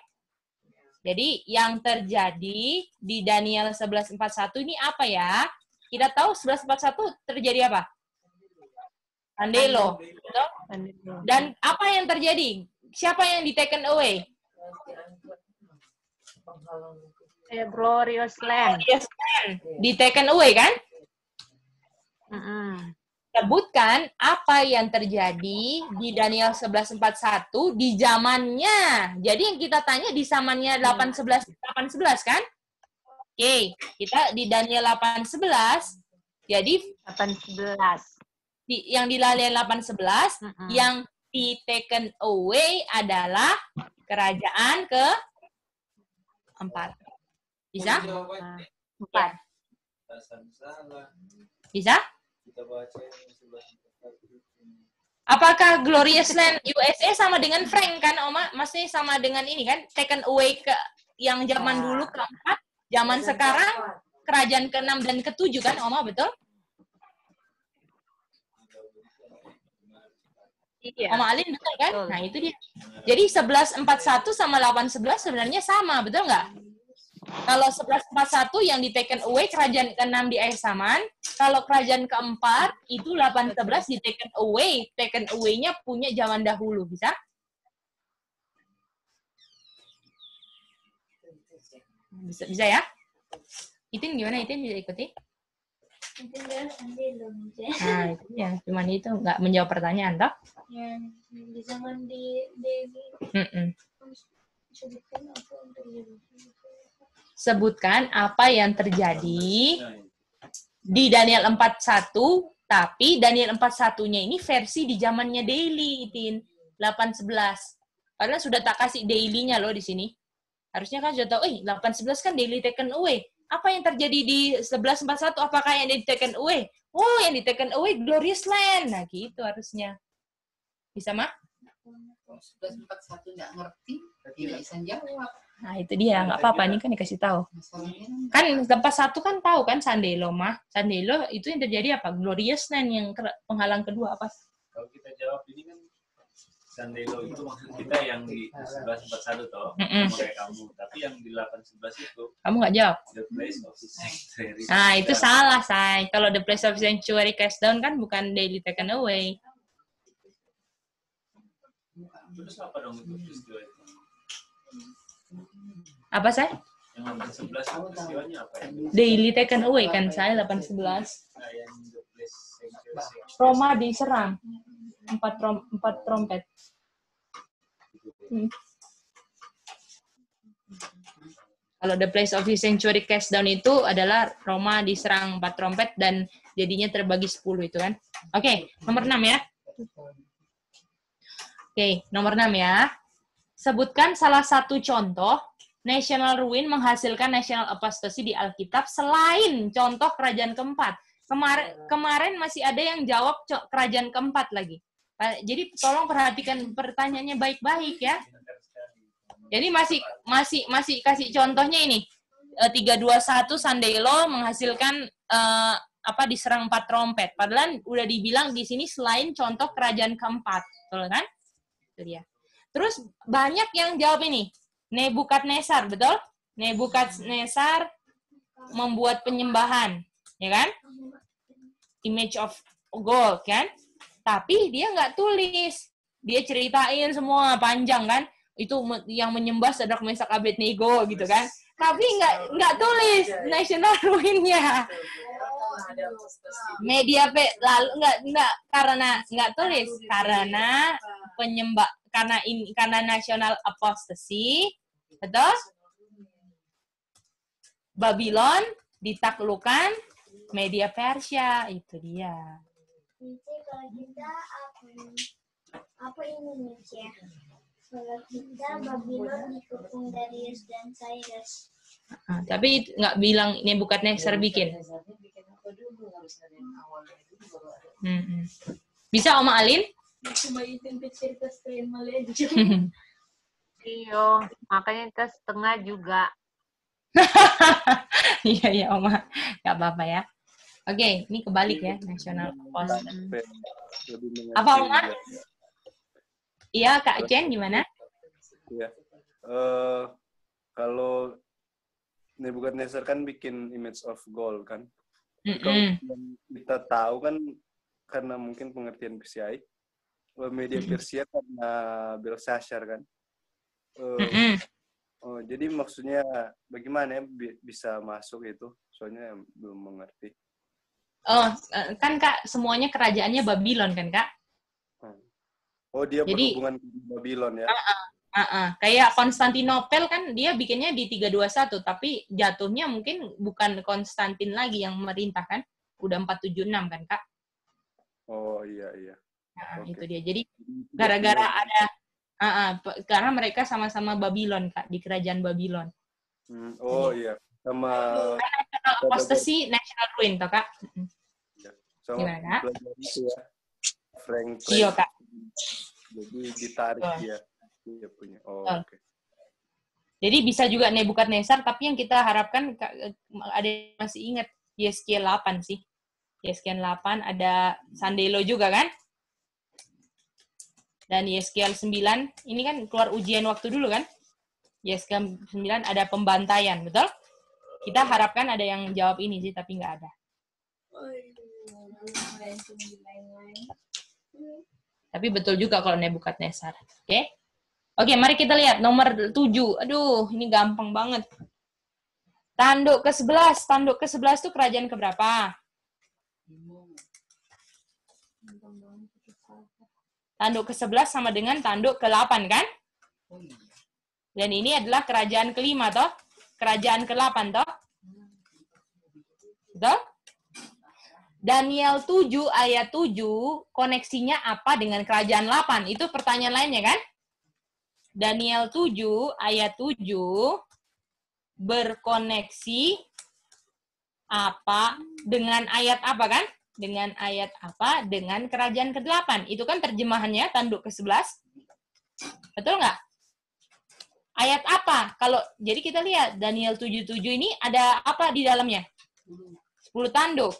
Jadi yang terjadi di Daniel 11:41 ini apa ya? Kita tahu 11:41 terjadi apa? Sandelo. Betul? Dan apa yang terjadi? Siapa yang di taken away? Glorious Land. Yes, di taken away kan? Sebutkan apa yang terjadi di Daniel 11:41 di zamannya. Jadi yang kita tanya di zamannya 8:11 kan? Oke, kita di Daniel 8:11. Jadi 8:11. yang di Daniel 8:11 yang di taken away adalah kerajaan ke-4. Bisa? 4. Bisa? Apakah Glorious Land USA sama dengan Frank kan, Oma? Maksudnya sama dengan ini kan? Taken away ke yang zaman dulu ke-4, zaman sekarang kerajaan ke-6 dan ke-7 kan, Oma, betul? Iya. Oma Alin betul kan? Betul. Nah, itu dia. Jadi 11:41 sama 8:11 sebenarnya sama, betul nggak? Kalau 11:41 yang di taken away kerajaan ke-6 di akhir zaman, kalau kerajaan ke-4 itu 8:11 di taken away. Taken away-nya punya zaman dahulu, bisa? Bisa ya? Itin gimana? Itin bisa ikuti? Nah, itu ya. Cuman itu nggak menjawab pertanyaan, toh? Yang di zaman di sebutkan apa yang terjadi. Sebutkan apa yang terjadi di Daniel 4:1, tapi Daniel 4:1-nya ini versi di zamannya daily, Itin. 8:11. Padahal sudah tak kasih daily-nya loh di sini. Harusnya kan sudah tahu, 8:11 kan daily taken away. Apa yang terjadi di 11:41? Apakah yang di taken away? Oh, yang di taken away Glorious Land. Nah, gitu harusnya. Bisa, Mak? 11:41 nggak ngerti, tidak bisa jawab. Nah, itu dia. Nggak apa-apa. Ini kan dikasih tahu. Masalahnya Kan 11:1 kan tahu kan Sandelo, Mah. Sandelo itu yang terjadi apa? Glorious Land yang penghalang kedua apa? Kalau kita jawab ini kan Sandelo itu maksud kita yang di 11:41 toh, kayak kamu. Tapi yang di 8:11 itu Kamu nggak jawab? the place of the sanctuary. Nah, itu salah, Say. Kalau the place of sanctuary cast down kan bukan daily taken away. Terus apa dong itu peristiwa itu? Apa, Say? Yang 8:11 itu peristiwanya apa ya? Daily taken away kan, Say, 8:11. Nah, yang the place sanctuary. Roma diserang. 4 trompet. Kalau the place of the sanctuary cast down itu adalah Roma diserang 4 trompet dan jadinya terbagi 10 itu kan. Oke, nomor 6 ya. Oke, nomor 6 ya. Sebutkan salah satu contoh national ruin menghasilkan national apostasy di Alkitab selain contoh kerajaan keempat. Kemarin masih ada yang jawab kerajaan keempat lagi. Jadi tolong perhatikan pertanyaannya baik-baik ya. Jadi masih kasih contohnya ini. 321 Sandelo menghasilkan diserang 4 trompet. Padahal udah dibilang di sini selain contoh kerajaan keempat, betul kan? Itu dia. Terus banyak yang jawab ini. Nebukadnezar, betul? Nebukadnezar membuat penyembahan, ya kan? Image of gold, kan? Tapi dia nggak tulis. Dia ceritain semua panjang, kan? Itu yang menyembah Sadrak Mesak Abednego, gitu kan? Tapi nggak tulis national ruin-nya. Media lalu nggak karena nggak tulis karena penyembah karena national apostasy, betul? Babylon ditaklukkan media Persia, itu dia. Kalau kita apa Indonesia? Kalau kita Babylon dikepung Darius dan Cyrus. Tapi nggak bilang Nebukadnezar bikin. Bisa Oma Alin? Cuma itu cerita sekalian Malaysia. Iya, makanya kita setengah juga. Iya, iya, Oma. Nggak apa-apa ya. Oke, ini kebalik ya, national pos. Lebih mengerti Apa, Oma? juga. Iya, Kak Chen, gimana? Iya. Kalau Nebuchadnezzar kan bikin image of gold kan. Kalau yang kita tahu kan karena mungkin pengertian PCI, media Persia karena Belshazzar kan. Jadi maksudnya bagaimana ya bisa masuk itu? Soalnya belum mengerti. Oh, kan Kak, semuanya kerajaannya Babylon kan, Kak? Oh, dia Jadi, berhubungan dengan Babylon ya? Kayak Konstantinopel kan dia bikinnya di 321, tapi jatuhnya mungkin bukan Konstantin lagi yang memerintah kan? Udah 476 kan, Kak? Oh, iya, iya. Nah, Oke. itu dia. Jadi, gara-gara ada... karena mereka sama-sama Babylon, Kak, di kerajaan Babylon. Oh, iya. Sama... Apostasy, national ruin, toh, Kak? Sama Gimana, Kak? itu ya. Frank. Iya, Kak. Jadi ditarik dia. Dia punya. Oh, oke. Jadi bisa juga Nebukadnezar, tapi yang kita harapkan ada yang masih ingat Yeskiel 8 sih. Yeskiel 8 ada Sandelo juga kan? Dan Yeskiel 9 ini kan keluar ujian waktu dulu kan? Yeskiel 9 ada pembantaian, betul? Kita harapkan ada yang jawab ini sih, tapi nggak ada. Tapi betul juga kalau Nebukadnezar. Oke? Oke, mari kita lihat nomor 7. Aduh, ini gampang banget. Tanduk ke-11. Tanduk ke-11 itu kerajaan keberapa? Tanduk ke-11 sama dengan tanduk ke-8 kan? Dan ini adalah kerajaan ke-5 toh? Kerajaan ke-8 toh? Betul? Daniel 7 ayat 7 koneksinya apa dengan kerajaan 8? Itu pertanyaan lainnya kan? Daniel 7 ayat 7 berkoneksi apa dengan ayat apa kan? Dengan ayat apa? Dengan kerajaan ke-8. Itu kan terjemahannya tanduk ke-11. Betul nggak? Ayat apa? Kalau jadi kita lihat Daniel 7:7 ini ada apa di dalamnya? 10 tanduk.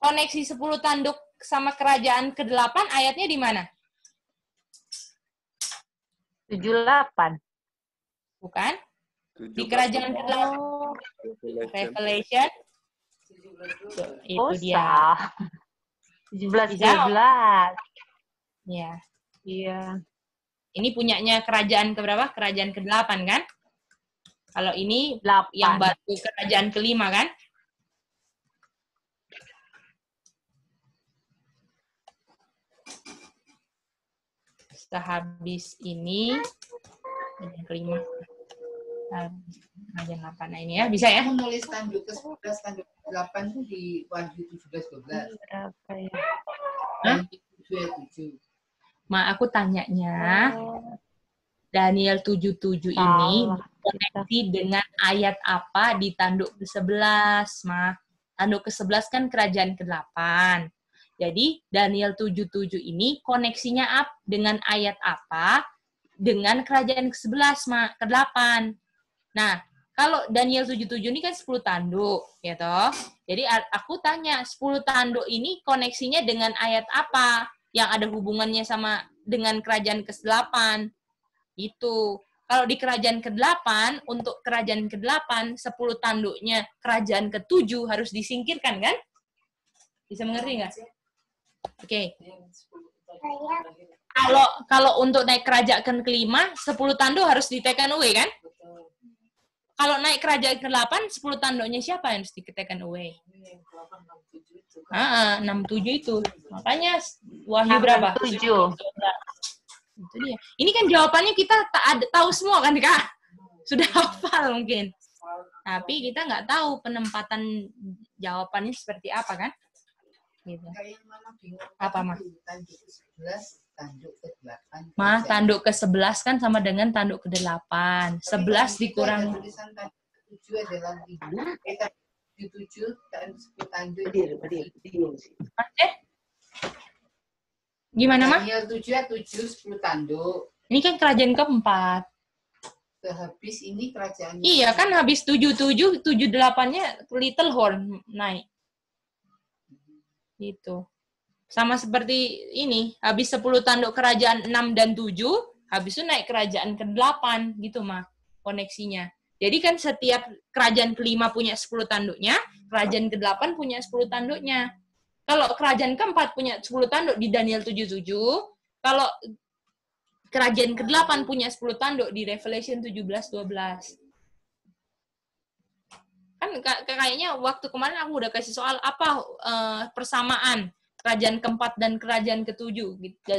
Koneksi 10 tanduk sama kerajaan ke-8 ayatnya di mana? 78. Bukan? Di kerajaan ke-8. Revelation. Itu dia. 17. Ya. Iya. Ini punyanya kerajaan keberapa? Kerajaan ke-8 kan? Kalau ini 8. yang batu kerajaan ke-5 kan? Setelah habis ini yang ke-5. Kerajaan 8. Nah ini ya, bisa ya? Menulis tanduk ke-11, tanduk ke-8 itu di Wahyu 17:12. Berapa ya? Hah? 7. Ma, aku tanyanya, Daniel 7:7 ini koneksi dengan ayat apa di tanduk ke-11, Ma? Tanduk ke-11 kan kerajaan ke-8. Jadi, Daniel 7:7 ini koneksinya dengan ayat apa dengan kerajaan ke-11, Ma? Ke-8. Nah, kalau Daniel 7:7 ini kan 10 tanduk, ya toh? Jadi, aku tanya, 10 tanduk ini koneksinya dengan ayat apa? Yang ada hubungannya sama dengan kerajaan ke-8. Itu. Kalau di kerajaan ke-8, untuk kerajaan ke-8, 10 tanduknya kerajaan ke-7 harus disingkirkan, kan? Bisa mengerti nggak? Oke. Kalau untuk naik kerajaan ke-5, 10 tanduk harus di take away, kan? Kalau naik kerajaan ke-8, 10 tanduknya siapa yang harus di take away? 67 itu. Makanya Wahyu berapa? 7. Itu dia. Ini kan jawabannya kita tahu semua kan, Kak? Sudah hafal mungkin. Tapi kita nggak tahu penempatan jawabannya seperti apa kan? Gitu. Apa, Ma? Tanduk ke-11, tanduk ke-8. Ma, tanduk ke-11 kan sama dengan tanduk ke-8. 11 dikurang. Tulisan tanduk ke-7 adalah 7 dan 10 tanduk. Gimana, Ma? Daniel 7 10 tanduk. Ini kan kerajaan keempat. habis ini kerajaan. Iya kan habis 77, 78-nya Little Horn naik. Gitu. Sama seperti ini, habis 10 tanduk kerajaan 6 dan 7, habis itu naik kerajaan ke-8 gitu mah koneksinya. Jadi kan setiap kerajaan ke-5 punya 10 tanduknya, kerajaan ke-8 punya 10 tanduknya. Kalau kerajaan ke-4 punya 10 tanduk di Daniel 77, kalau kerajaan ke-8 punya 10 tanduk di Revelation 17:12. Kan kayaknya waktu kemarin aku udah kasih soal apa persamaan kerajaan ke-4 dan kerajaan ke-7.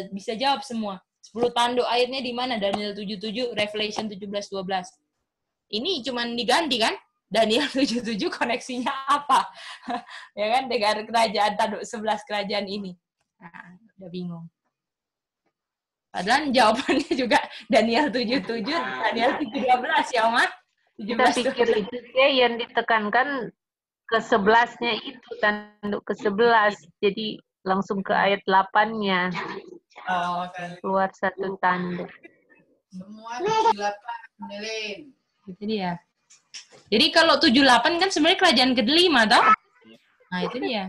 Bisa jawab semua. 10 tanduk airnya di mana? Daniel 77, Revelation 17:12. Ini cuman diganti kan? Daniel 77 koneksinya apa? Ya kan dengan kerajaan tanduk 11 kerajaan ini. Nah, udah bingung. Padahal jawabannya juga Daniel 77, Daniel 13 ya, Oma. Kita pikir itu yang ditekankan ke 11-nya itu, tanduk ke 11. Jadi langsung ke ayat 8-nya. Oh, okay. Keluar satu tanduk. Semua 78 Nelen. Itu dia. Jadi kalau 78 kan sebenarnya kerajaan ke-5 toh? Nah, itu dia.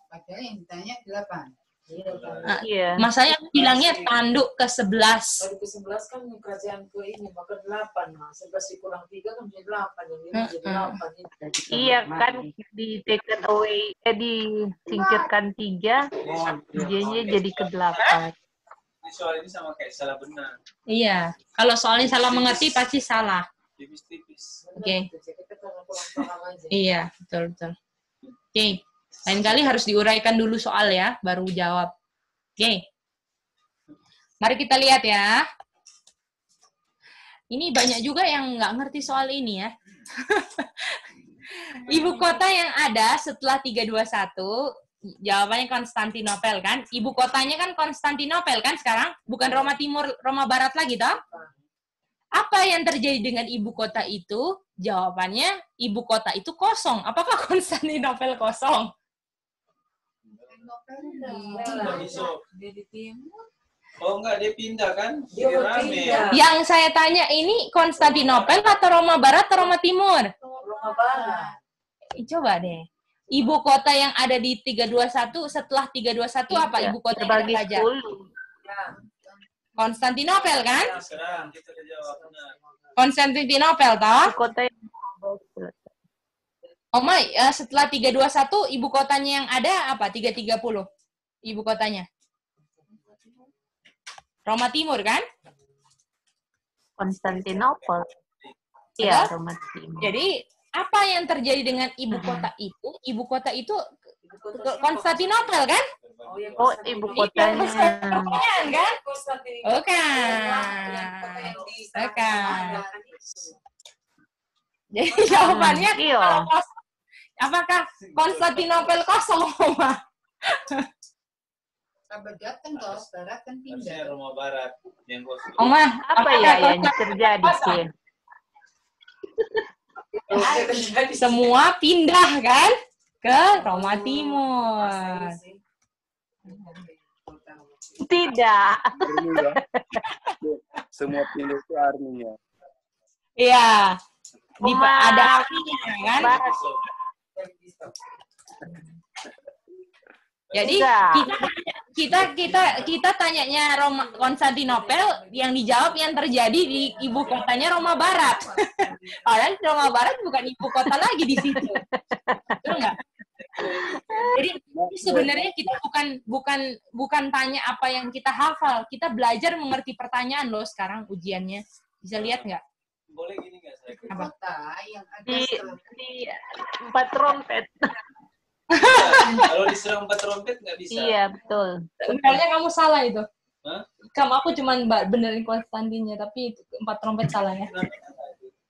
Padahal yang ditanya 8. Nah, Iya. masanya aku bilangnya tanduk ke-11. Tanduk ke-11 kan kerajaan ke ini, maka 8. Nah, 11 dikurang 3 kan jadi 8. Yang ini jadi 8. Iya kan di taken away, disingkirkan 3, jadinya jadi ke-8. Soal ini sama kayak salah benar. Iya. Kalau soalnya salah mengerti pasti salah. Tipis-tipis. Oke. Kita karena kurang paham aja. Iya, betul. Oke. Lain kali harus diuraikan dulu soal ya, baru jawab. Oke. Mari kita lihat ya. Ini banyak juga yang nggak ngerti soal ini ya. Ibu kota yang ada setelah 321, jawabannya Konstantinopel kan? Ibu kotanya kan Konstantinopel kan sekarang? Bukan Roma Timur, Roma Barat lagi toh? Apa yang terjadi dengan ibu kota itu? Jawabannya, ibu kota itu kosong. Apakah Konstantinopel kosong? Dia di timur. Oh enggak, dia pindah kan? Dia rame. pindah. Yang saya tanya ini Konstantinopel atau Roma Barat atau Roma Timur? Roma Barat. Coba deh. Ibu kota yang ada di 321 setelah 321 apa ibu kota yang Terbagi raja? 10. Ya. Konstantinopel kan? Sekarang kita jawab benar. Konstantinopel toh? Ibu kota yang Oma, setelah 321 ibu kotanya yang ada apa? 330 ibu kotanya. Roma Timur kan? Konstantinopel. Iya, Roma Timur. Jadi apa yang terjadi dengan ibu kota itu? Ibu kota itu Konstantinopel kan? Oh, ibu kotanya. Bukan kan? Konstantinopel. Bukan. Jadi jawabannya Iya. apakah Konstantinopel kosong, Oma? Kabar datang ke barat kan Harusnya pindah. Roma Barat yang kosong. Oma, Apa ya yang terjadi sih? semua pindah kan ke Roma Timur. Tidak. Arminya. Semua pindah itu arminya. Iya. Oma. Ada artinya kan? Jadi Enggak. kita tanyanya Konstantinopel, yang dijawab yang terjadi di ibu kotanya Roma Barat. Padahal Roma Barat bukan ibu kota lagi di situ. Betul nggak? Jadi sebenarnya kita bukan tanya apa yang kita hafal, kita belajar mengerti pertanyaan loh sekarang ujiannya. Bisa lihat nggak? Boleh gini nggak saya? Apa? Kota yang ada Di 4 trompet. Kalau diserang 4 trompet nggak bisa. Iya, betul. Sebenarnya kamu salah itu. Hah? Aku cuma benerin Konstantinnya, tapi 4 trompet salah ya.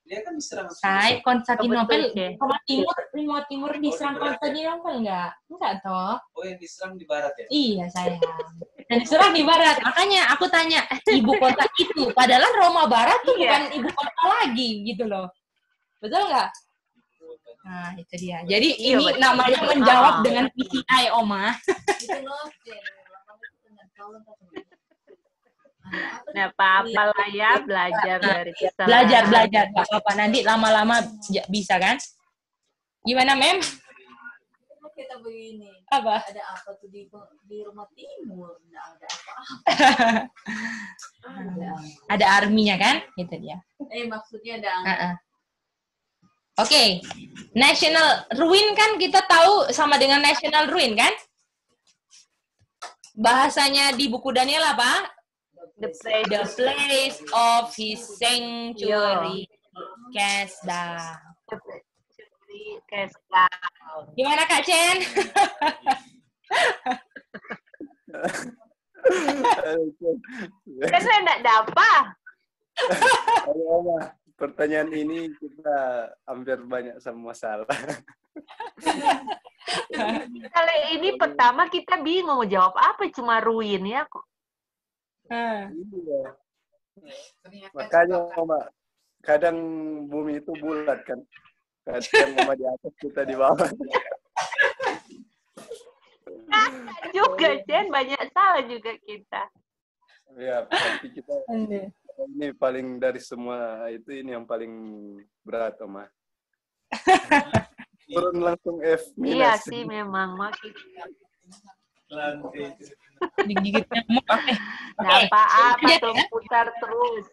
Dia kan diserang. Saya Konstantinopel, Betul, Roma Timur diserang Konstantinopel enggak toh? Oh yang diserang di barat ya? Iya sayang. Dan diserang di barat. Makanya aku tanya, ibu kota itu, padahal Roma Barat tuh bukan ibu kota lagi gitu loh. Betul nggak? Nah itu dia. Jadi Iya, ini betul. namanya menjawab dengan PCI, Oma. itu noten. Nah, apa-apa lah ya, belajar dari kesalahan. Belajar, nggak apa-apa. Nanti lama-lama bisa kan? Gimana, Mem? Kita begini. Apa? Ada apa tuh di rumah timur? Nggak ada apa-apa. Ada arminya kan? Itu dia. Maksudnya ada. Oke. National Ruin kan kita tahu sama dengan National Ruin kan? Bahasanya di buku Daniel apa? The place of his sanctuary cast down. Gimana Kak Chen? Kan saya enggak dapat. Pertanyaan ini kita hampir banyak sama salah. Kalau ini pertama kita bingung mau jawab apa, cuma ruin ya kok. Makanya Mama, kadang bumi itu bulat kan. Kadang Mama di atas, kita di bawah. Juga Jen, banyak salah juga kita. Ya, tapi kita ini paling dari semua itu ini yang paling berat Oma. Turun langsung F minus. Iya sih memang makin. Digigit nyamuk. Nggak apa-apa tuh, putar terus.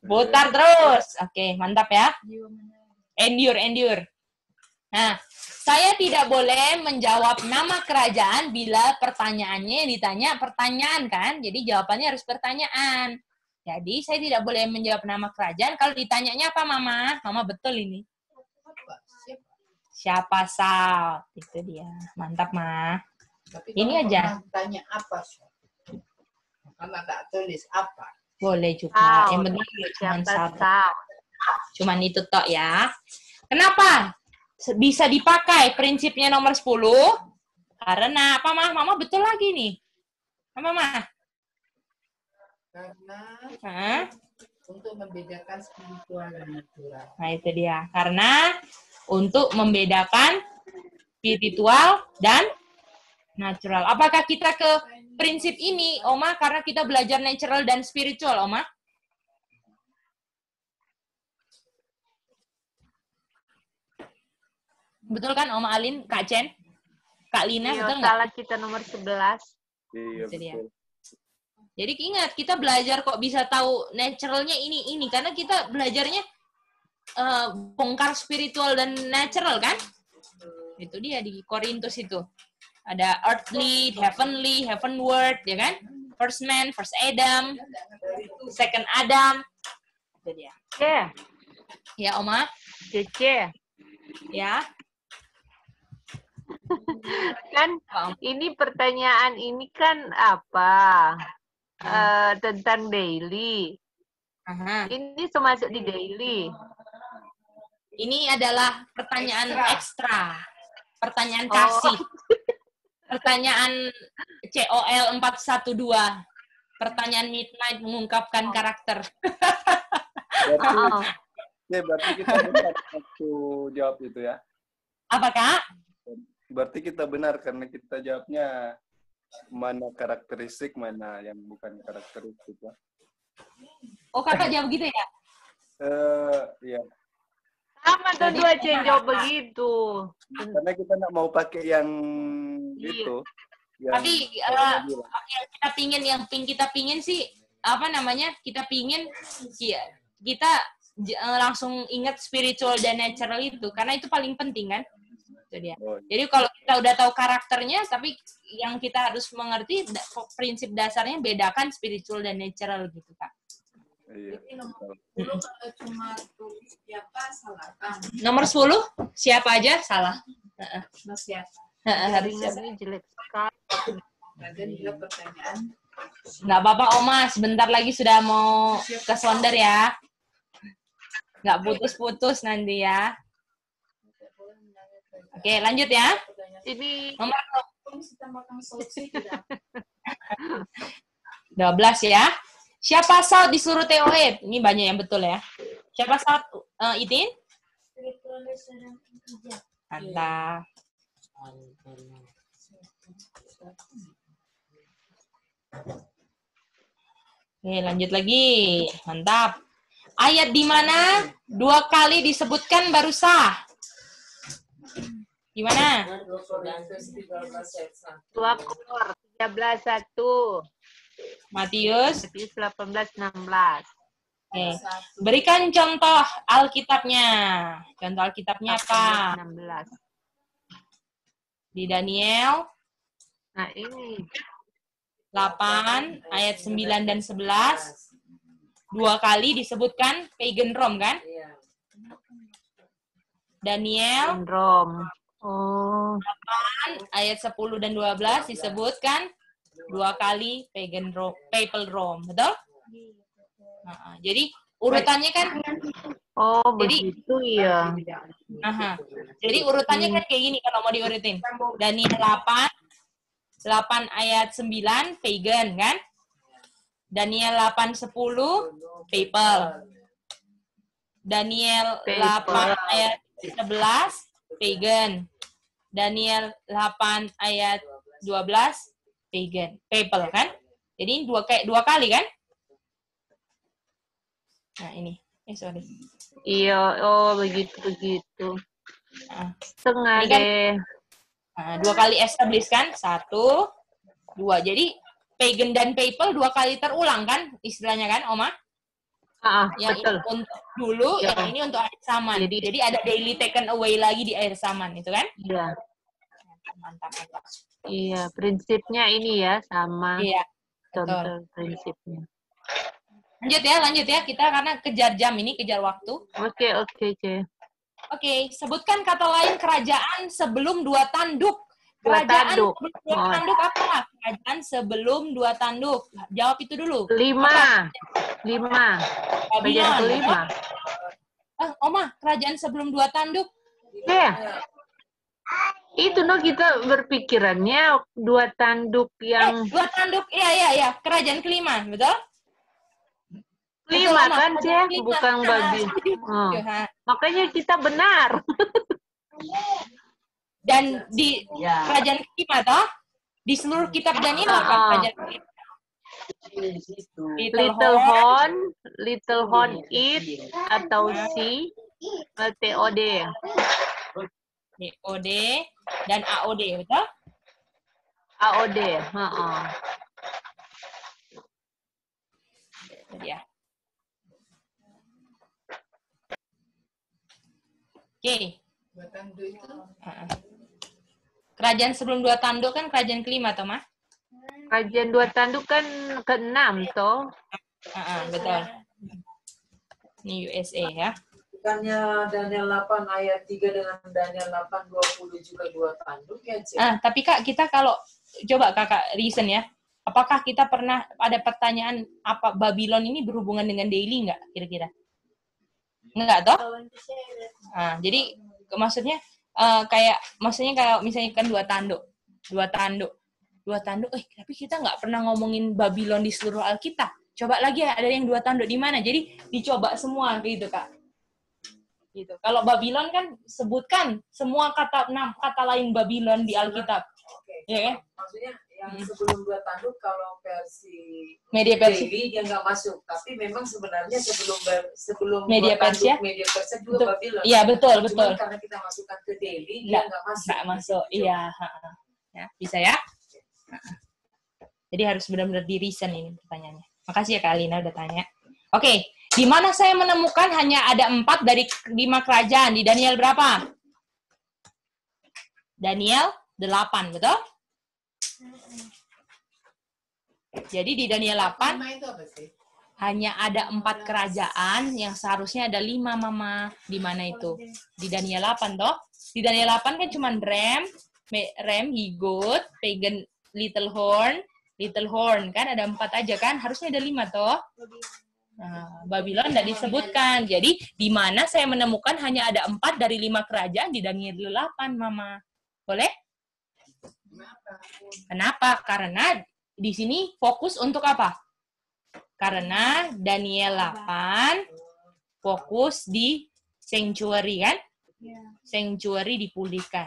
Putar terus. Oke, mantap ya. Endure. Nah, saya tidak boleh menjawab nama kerajaan bila pertanyaannya ditanya pertanyaan kan. Jadi jawabannya harus pertanyaan. Jadi saya tidak boleh menjawab nama kerajaan. Kalau ditanyanya apa Mama? Mama betul ini. Siapa Sal? Itu dia. Mantap, Ma. Tapi ini aja. Tanya apa, karena tak tulis apa. Boleh juga. Yang penting cuma satu. Cuman itu tok ya. Kenapa bisa dipakai prinsipnya nomor 10? Karena apa, Ma? Mama betul lagi nih. Apa, Ma? Karena untuk membedakan spiritual dan natural. Nah, itu dia. Karena untuk membedakan spiritual dan natural. Apakah kita ke prinsip ini, Oma, karena kita belajar natural dan spiritual, Oma? Betul kan, Oma Alin, Kak Chen, Kak Lina, betul nggak? Salah kita nomor 11. Iya, betul. Jadi ingat, kita belajar kok bisa tahu naturalnya ini, karena kita belajarnya bongkar spiritual dan natural kan? Itu dia di Korintus itu. Ada earthly, heavenly, heavenward, ya kan? First man, first Adam, second Adam. Itu dia. Ya, Oma? Cece. Ya. Kan ini pertanyaan ini kan apa? Tentang daily. Ini termasuk di daily. Ini adalah pertanyaan ekstra. Pertanyaan kasih. Pertanyaan COL 412. Pertanyaan midnight mengungkapkan karakter. Berarti kita benar waktu jawab itu ya. Apa, Kak? Berarti kita benar karena kita jawabnya mana karakteristik, mana yang bukan karakteristik ya. Oh, Kakak jawab gitu ya? Iya. Sama tuh dua jawab begitu. Karena kita nggak mau pakai yang itu. Tapi yang kita pingin sih apa namanya? Kita pingin kita langsung ingat spiritual dan natural itu karena itu paling penting kan. Itu dia. Jadi kalau kita udah tahu karakternya, tapi yang kita harus mengerti prinsip dasarnya bedakan spiritual dan natural gitu, Kak. Iya. Nomor 10 kalau cuma tulis siapa salah kan? Nomor 10 siapa aja salah. Siapa? Harus ini jelek sekali. Dan juga pertanyaan. Nggak apa-apa, Oma. Sebentar lagi sudah mau ke sonder ya. Nggak putus-putus nanti ya. Oke, lanjut ya. Ini nomor 12 ya. Siapa Saud disuruh TOE? Ini banyak yang betul ya. Siapa Saud? Itin? Mantap. Oke, lanjut lagi. Mantap. Ayat di mana 2 kali disebutkan baru sah? Gimana? 2 Korintus 13 ayat 1. 2 Kor 13:1. Matius. Matius 18:16. Oke. Berikan contoh Alkitabnya. Contoh Alkitabnya apa? 16. Di Daniel Nah, ini 8 ayat 9 dan 11 2 kali disebutkan pagan Rome kan? Iya. Daniel Rom. Oh, 8 ayat 10 dan 12 disebutkan 2 kali pagan Rome, papal Rome, betul? Nah, jadi urutannya kan oh Jadi- begitu ya. aha. Jadi urutannya kan kayak gini kalau mau diurutin. Daniel 8 ayat 9 pagan kan? Daniel 8:10 papal. Daniel 8 ayat 11 pagan. Daniel 8 ayat 12 pagan, papal kan? Jadi dua kali kan? Nah, ini. Sorry. Iya, oh begitu. Nah, Setengah Ini kan- deh. Nah, 2 kali establish kan? 1, 2. Jadi pagan dan papal 2 kali terulang kan? Istilahnya kan, Oma? Yang Betul. ini untuk dulu, Ya. yang ini untuk akhir zaman. Jadi- Jadi ada daily taken away lagi di akhir zaman, itu kan? Iya, Mantap. iya. Prinsipnya ini ya sama. Iya. Contoh prinsipnya. Lanjut ya. Kita karena kejar jam ini, kejar waktu. Oke. Oke, sebutkan kata lain kerajaan sebelum 2 tanduk. Dua Kerajaan tanduk. sebelum 2 Oh. tanduk apa? Kerajaan sebelum 2 tanduk. Jawab itu dulu. 5. Bagian Babylon. kelima. Oma, kerajaan sebelum 2 tanduk. Ya. Itu kita berpikirannya 2 tanduk yang 2 tanduk, iya. Kerajaan kelima, betul? kelima Betul, Oma. kan, Kerajaan Ceh? kelima. Bukan Nah, babi. setuju. Oh. Ha. Makanya kita benar. Dan di kerajaan kelima, toh? Di seluruh kitab Daniel apa kerajaan kelima? Little horn it atau C TOD. DOD dan AOD, betul? AOD. Ya. Oke. 2 tanduk itu Kerajaan sebelum 2 tanduk kan kerajaan kelima, toh, Ma? Kajian 2 tanduk kan ke-6 toh. Betul. Ini USA ya. Bukannya Daniel 8 ayat 3 dengan Daniel 8:20 juga 2 tanduk ya, Cik? Tapi Kak, kita kalau coba Kakak reason ya. Apakah kita pernah ada pertanyaan apa Babylon ini berhubungan dengan daily nggak kira-kira? Enggak toh? Jadi maksudnya maksudnya kalau misalnya kan 2 tanduk. Tapi kita nggak pernah ngomongin Babylon di seluruh Alkitab. Coba lagi ya, ada yang 2 tanduk di mana? Jadi dicoba semua gitu, Kak. Gitu. Kalau Babylon kan sebutkan semua kata lain Babylon di Alkitab. Oke. Ya kan? Maksudnya yang sebelum 2 tanduk kalau versi Media Persia. daily dia nggak masuk, tapi memang sebenarnya sebelum Media 2 tanduk, Persia? media Persia juga Betul. Babylon. Iya, betul. Cuman karena kita masukkan ke daily dia nggak masuk. Nggak masuk. Iya, ya, bisa ya. Jadi harus benar-benar di reason ini pertanyaannya. Makasih ya Kak Alina udah tanya. Oke, di mana saya menemukan hanya ada 4 dari 5 kerajaan? Di Daniel berapa? Daniel 8, betul? Jadi di Daniel 8 itu apa sih? hanya ada 4 kerajaan yang seharusnya ada 5, Mama. Di mana itu? Di Daniel 8 toh? Di Daniel 8 kan cuma Rem, Higot, Pagan, Little Horn kan ada 4 aja kan? Harusnya ada 5 toh? Nah, Babylon tidak disebutkan. Jadi di mana saya menemukan hanya ada 4 dari 5 kerajaan di Daniel 8, Mama. Boleh? Kenapa? Karena di sini fokus untuk apa? Karena Daniel 8 fokus di sanctuary kan? Sanctuary dipulihkan.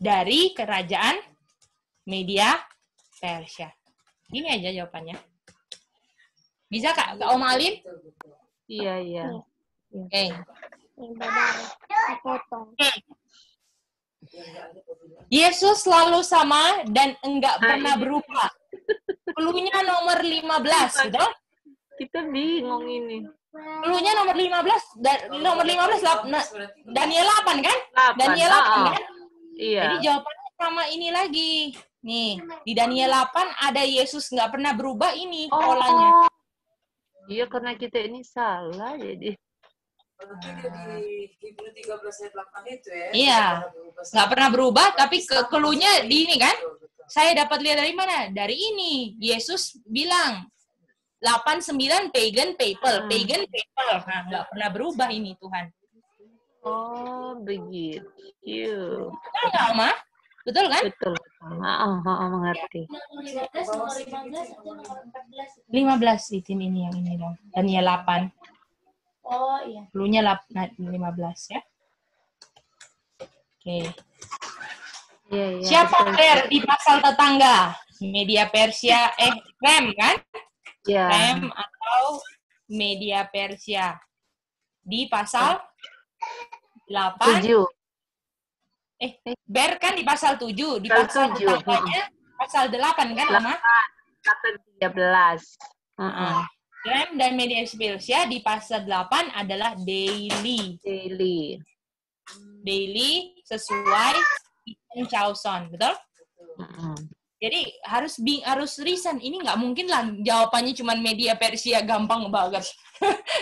Dari kerajaan Media Persia. Ini aja jawabannya. Bisa Kak Om Alin? Iya, iya. Oke. Yesus selalu sama dan enggak pernah berubah. Cluenya nomor 15, betul? Kita bingung ini. Cluenya nomor 15 dan nomor 15 Daniel 8 kan? 8. Daniel 8 kan? Iya. Jadi jawabannya sama ini lagi. Nih, di Daniel 8 ada Yesus nggak pernah berubah ini polanya. Iya, karena kita ini salah jadi. Berarti di Hebrew 13 ayat 8 itu ya. Iya. Nggak pernah berubah, tapi cluenya di ini kan? Saya dapat lihat dari mana? Dari ini. Yesus bilang 89 pagan people. Pagan people. Nah, nggak pernah berubah ini Tuhan. Oh, begitu. Betul nggak, Oma? Betul kan? Betul. Mengerti. 15 itu ini yang ini dong. Daniel 8. Oh iya. Cluenya 15 ya. Oke. Iya, iya. Siapa Ber di pasal tetangga? Media Persia, Rem kan? Iya. Rem atau Media Persia. Di pasal 8. 7. Ber kan di pasal 7. Di pasal 7. tetangganya pasal 8 kan, Oma? 13. Rem dan Media Persia di pasal 8 adalah daily. Daily sesuai Stephen Chauson, betul? Jadi harus reason. Ini nggak mungkin lah jawabannya cuma Media Persia gampang banget.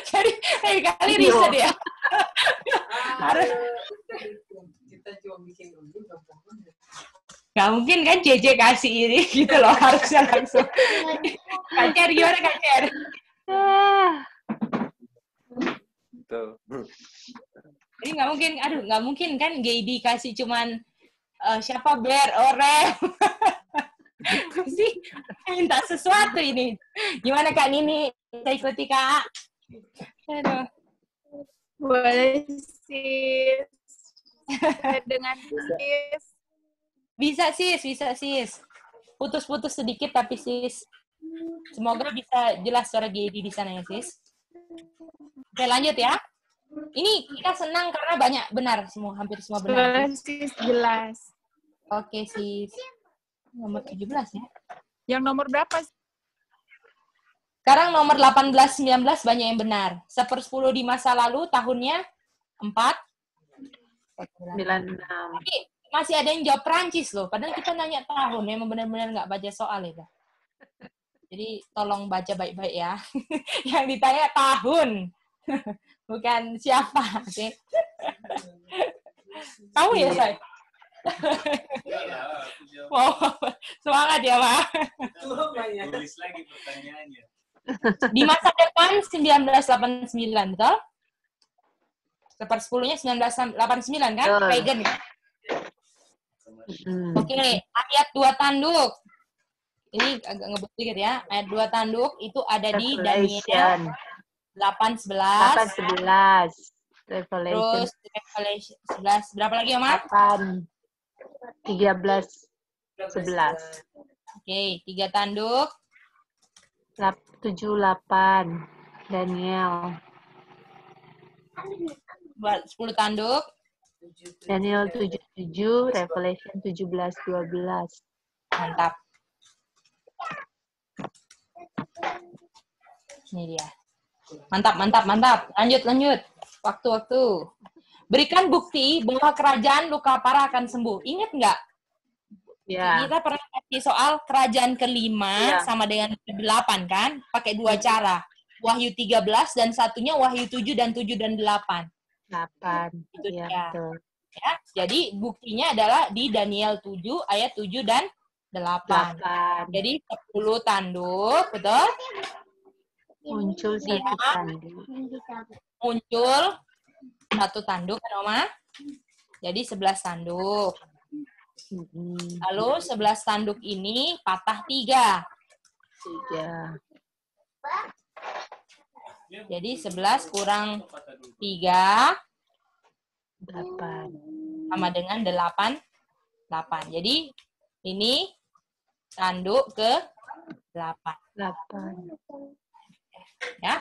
Jadi kali reason ya. Harus. Kita cuma bikin dulu gampang banget. Nggak mungkin kan JJ kasih ini gitu loh, harusnya langsung. Kacer gimana Kacer? Tuh. Jadi nggak mungkin kan GD kasih cuman siapa Ber, Rem. Pasti minta sesuatu ini. Gimana Kak Nini? Kita ikuti Kak. Aduh. Boleh sis. Dengan sis. Bisa sis. Putus-putus sedikit tapi sis. Semoga bisa jelas suara GD di sana ya sis. Oke lanjut ya. Ini kita senang karena banyak benar semua, hampir semua benar. Jelas sis, jelas. Oke sis. Nomor 17 ya. Yang nomor berapa? Sekarang nomor 18-19 banyak yang benar. 1/10 di masa lalu tahunnya 4. 96. Tapi masih ada yang jawab Prancis loh. Padahal kita nanya tahun. Memang benar-benar nggak baca soal ya. Jadi tolong baca baik-baik ya. Yang ditanya tahun. Bukan siapa. Okay? Kamu ya, Say? Wow, semangat ya, Pak. Tulis lagi pertanyaannya. Di masa depan 1989, betul? 1/10-nya 1989 kan? Pagan ya? Oke, ayat 2 tanduk. Ini agak ngebut sedikit ya. Ayat 2 tanduk itu ada di Daniel 8:11. Terus Revelation 11. Berapa lagi, Oma? 13:11. Oke, 3 tanduk. 78. Daniel. 10 tanduk. Daniel 7:7, Revelation 17:12. Mantap. Ini dia. Mantap. Lanjut. Waktu. Berikan bukti bahwa kerajaan Lukapara akan sembuh. Ingat nggak? Ya. Kita pernah kasih soal kerajaan ke-5 sama dengan ke-8 kan? Pakai 2 cara. Wahyu 13 dan satunya Wahyu 7 dan 8. 8. Itu ya, dia. betul. Ya, jadi buktinya adalah di Daniel 7 ayat 7 dan 8. Jadi 10 tanduk, betul? Muncul satu tanduk. Muncul satu tanduk kan, Oma? Jadi 11 tanduk. Lalu 11 tanduk ini patah 3. Jadi 11 kurang 3 sama dengan 8. Jadi ini tanduk ke Ya.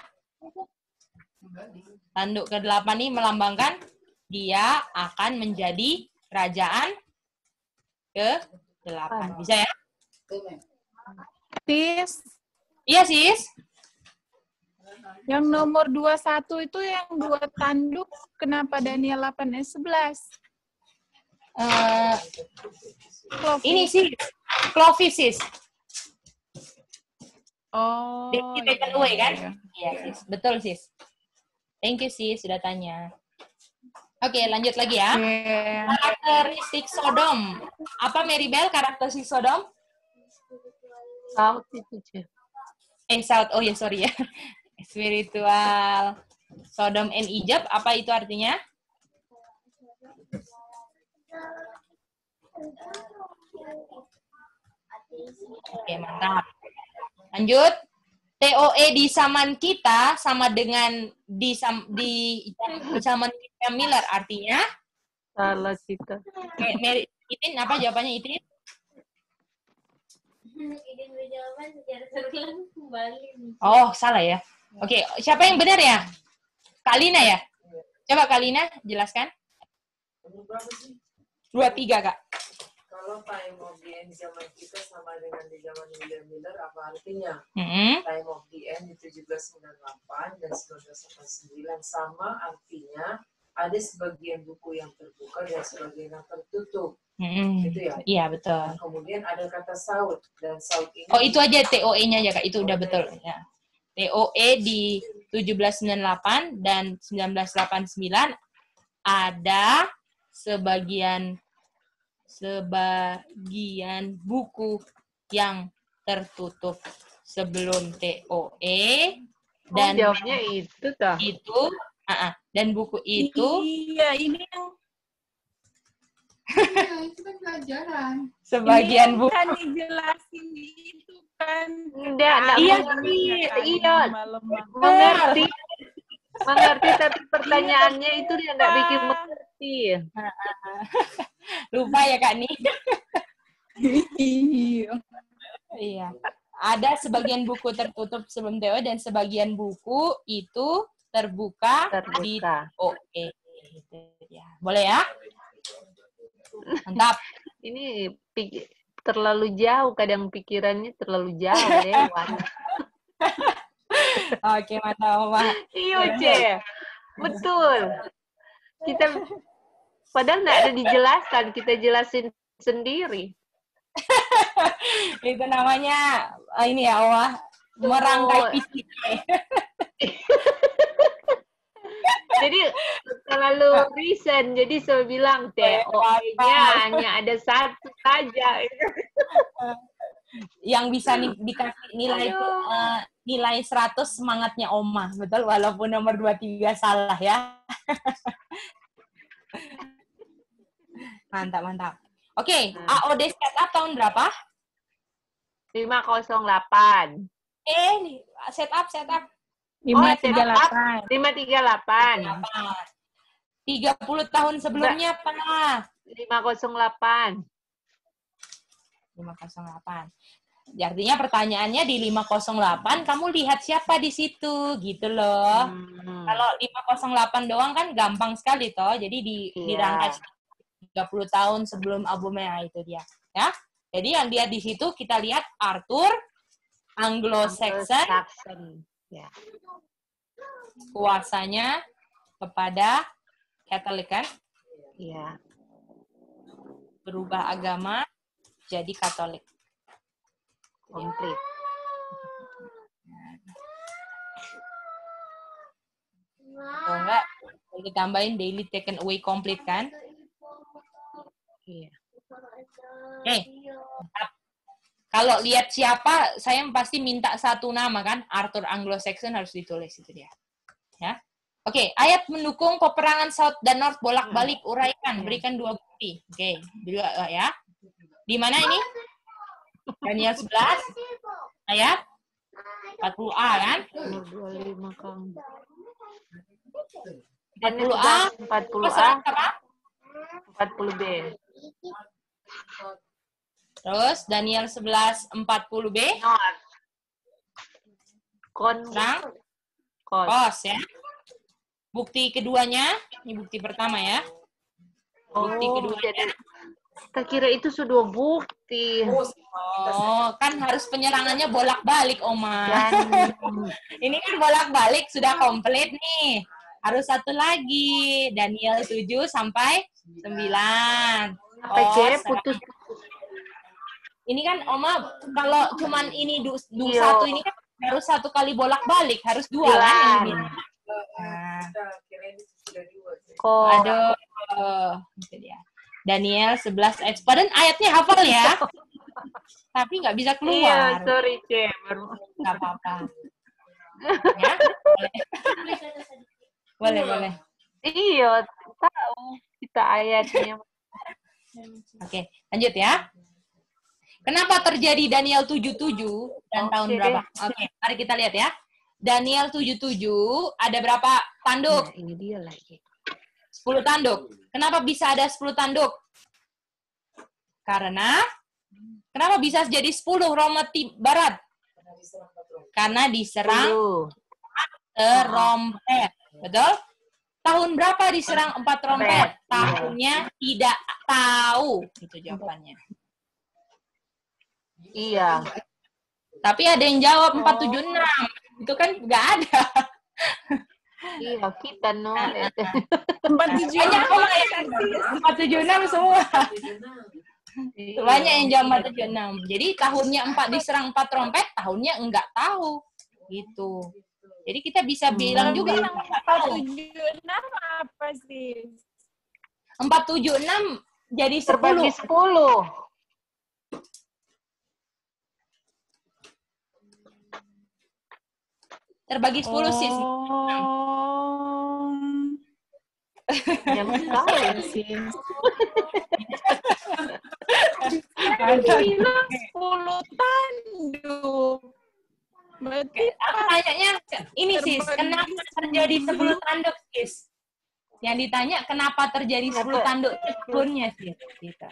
Tanduk ke-8 ini melambangkan dia akan menjadi kerajaan ke-8. Bisa ya? Sis, Iya, Sis. yang nomor 21 itu yang 2 tanduk, kenapa Daniel 8:11? Ini sih Clovis, Sis. Oh, Dia taken away kan? Iya, Sis. Betul, Sis. Thank you, Sis, sudah tanya. Oke, lanjut lagi ya. Yeah. Karakteristik Sodom. Apa, Maribel, karakteristik Sodom? South itu, Cik. South. Oh ya, sorry ya. Spiritual. Sodom and Egypt, apa itu artinya? Oke, mantap. Lanjut. TOE di zaman kita sama dengan di zaman William Miller, artinya? Salah kita. Itin, apa jawabannya Itin? Idin berjawaban secara terulang kembali. Oh, salah ya. Oke, siapa yang benar ya? Kak Lina ya? Coba Kak Lina jelaskan. 23, Kak. Kalau time of the end zaman kita sama dengan di zaman William Miller, apa artinya? Time of the end di 1798 dan 1989 sama artinya ada sebagian buku yang terbuka dan sebagian yang tertutup. Gitu ya? Iya, betul. Nah, kemudian ada kata saud dan saud ini. Oh, itu aja TOE-nya aja, Kak. Itu udah betul. Ya. TOE di 1798 dan 1989 ada sebagian buku yang tertutup sebelum TOE dan jawabnya itu toh. Dan buku itu Iya, ini yang Itu kan pelajaran. sebagian buku kan dijelasin itu kan. Enggak Iya, mengerti. Iya. Mengerti tapi pertanyaannya itu dia enggak bikin mengerti. lupa ya Kak nih. Iya. Iya. Ada sebagian buku tertutup sebelum TOE dan sebagian buku itu terbuka. Di TOE. Ya. Boleh ya? Mantap. Ini terlalu jauh, kadang pikirannya terlalu jauh lewat. Oke, mantap, Mama. Iya, Ce. Betul. Kita padahal nggak ada dijelaskan, kita jelasin sendiri. Itu namanya ini ya, Allah, merangkai visi. Jadi terlalu recent, jadi saya bilang TOE-nya hanya ada satu saja. Yang bisa dikasih nilai itu nilai 100 semangatnya Oma, betul, walaupun nomor 23 salah ya. Mantap, mantap. Oke, AOD setup tahun berapa? 508. Setup. 538. 538. 30 tahun sebelumnya, Pak. 508. 508. Artinya pertanyaannya di 508, kamu lihat siapa di situ, gitu loh. Kalau 508 doang kan gampang sekali toh. Jadi dirangkai 30 tahun sebelum albumnya itu dia, ya. Jadi yang lihat di situ kita lihat Arthur, Anglo-Saxon. Ya. Kuasanya kepada Katolik kan? Iya. Berubah agama jadi Katolik. Komplit. Kalau enggak, ditambahin daily taken away complete kan? Iya. Kalau lihat siapa, saya pasti minta satu nama kan, Arthur Anglo-Saxon harus ditulis itu dia. Ya. Oke, ayat mendukung peperangan South dan North bolak-balik uraikan, berikan 2 bukti. Oke, dua ya. Di mana ini? Daniel 11 ayat 40A kan? 25 Kang. 40A, 40A, 40B. Terus Daniel 11 40B. Serang Kos ya. Bukti keduanya, ini bukti pertama ya. Bukti keduanya. Kita kira itu sudah bukti. Oh, kan harus penyerangannya bolak-balik, Oma. Ini kan bolak-balik sudah komplit nih. Harus satu lagi. Daniel 7 sampai 9. Putus. Ini kan Oma kalau cuman ini satu ini kan harus satu kali bolak-balik, harus dua kan yang ini. Nah. Aduh. Itu dia. Daniel 11 ayat. Padahal ayatnya hafal ya. Tapi nggak bisa keluar. Iya, sorry, Ce. Nggak apa-apa. Ya, boleh. Iya, tahu kita ayatnya. Oke, lanjut ya. Kenapa terjadi Daniel 7:7 dan tahun berapa? Oke, mari kita lihat ya. Daniel 7:7 ada berapa tanduk? Nah, ini dia lagi. 10 tanduk. Kenapa bisa ada 10 tanduk? Karena kenapa bisa jadi 10 Roma Barat? Karena diserang trompet. Betul? Tahun berapa diserang 4 trompet? Tahunnya tidak tahu. Itu jawabannya. Iya. Tapi ada yang jawab 476. Itu kan nggak ada. Iya, kita no. 476 semua. Banyak yang jawab 476. Jadi tahunnya 4 diserang 4 trompet, tahunnya enggak tahu. Gitu. Jadi kita bisa bilang juga 476 apa sih? 476 jadi 10. Terbagi 10. Terbagi 10 sih. Jam sekali sih. Ada 10 tanduk. Berarti aku tanyanya ini sis, kenapa terjadi 10 tanduk sis? Yang ditanya kenapa terjadi 10 tanduk sebelumnya sis? Gitu.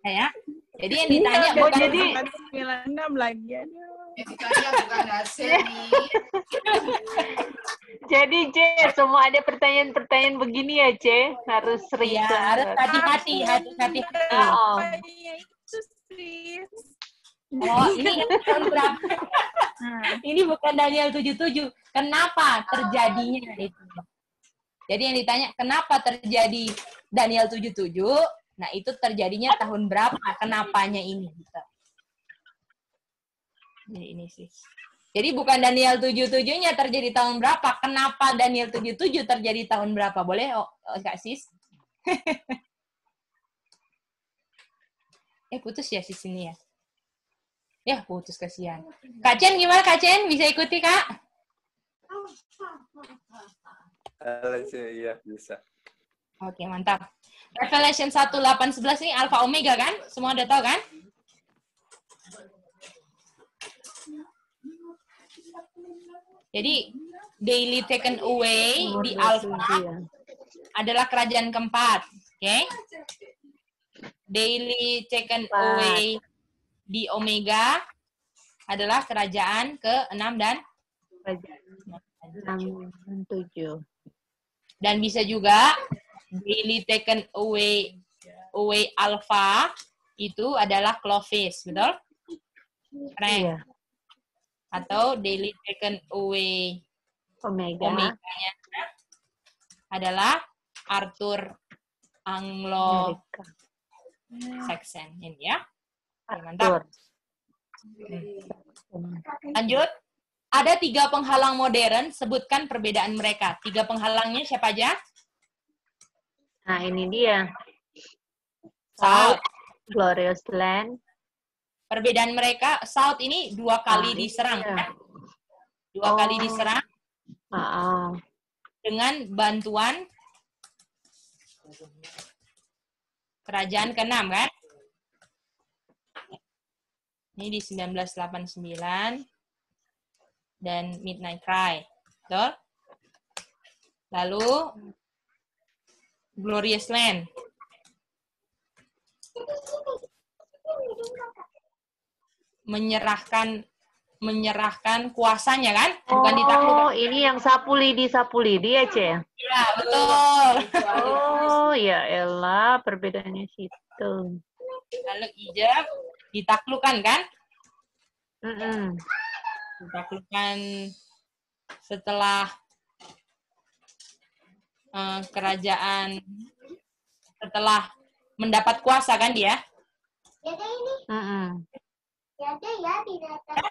Ya. Jadi yang ditanya bukan jadi 96 lagi. Jadi C, semua ada pertanyaan-pertanyaan begini ya C, harus sering. Ya, harus hati-hati. Oh, ini tahun berapa? Ini bukan Daniel 7:7. Kenapa terjadinya itu? Jadi yang ditanya kenapa terjadi Daniel 7:7? Nah, itu terjadinya tahun berapa? Kenapanya ini? Gitu. Jadi ini sih. Jadi bukan Daniel 7:7-nya terjadi tahun berapa? Kenapa Daniel 7:7 terjadi tahun berapa? Boleh, Kak Sis? Putus ya sis ini ya? Ya, putus kasihan. Kak Chen gimana Kak Chen? Bisa ikuti Kak? Iya, bisa. Oke, mantap. Revelation 1:8-11 ini Alpha Omega kan? Semua udah tahu kan? Jadi, daily taken away di Alpha adalah kerajaan keempat. Oke? Daily taken away di Omega adalah kerajaan ke-6 dan 7. Dan bisa juga daily taken away Alpha itu adalah Clovis, betul? Keren. Iya. Atau daily taken away Omega-nya adalah Arthur Anglo-Saxon. Ini ya. Oke, mantap. Lanjut. Ada 3 penghalang modern, sebutkan perbedaan mereka. 3 penghalangnya siapa aja? Nah, ini dia. South. Glorious Land. Perbedaan mereka, South ini 2 kali diserang. Kan? 2 kali diserang. Dengan bantuan kerajaan ke-6, kan? Ini di 1989. Dan Midnight Cry. Betul? Lalu, Glorious Land. menyerahkan kuasanya kan, bukan ditaklukkan. Oh, ini yang sapu lidi ya, Ce? Ya, betul. Oh, ya elah, perbedaannya situ. Lalu ijab ditaklukkan kan? Ditaklukkan setelah kerajaan, setelah mendapat kuasa kan dia?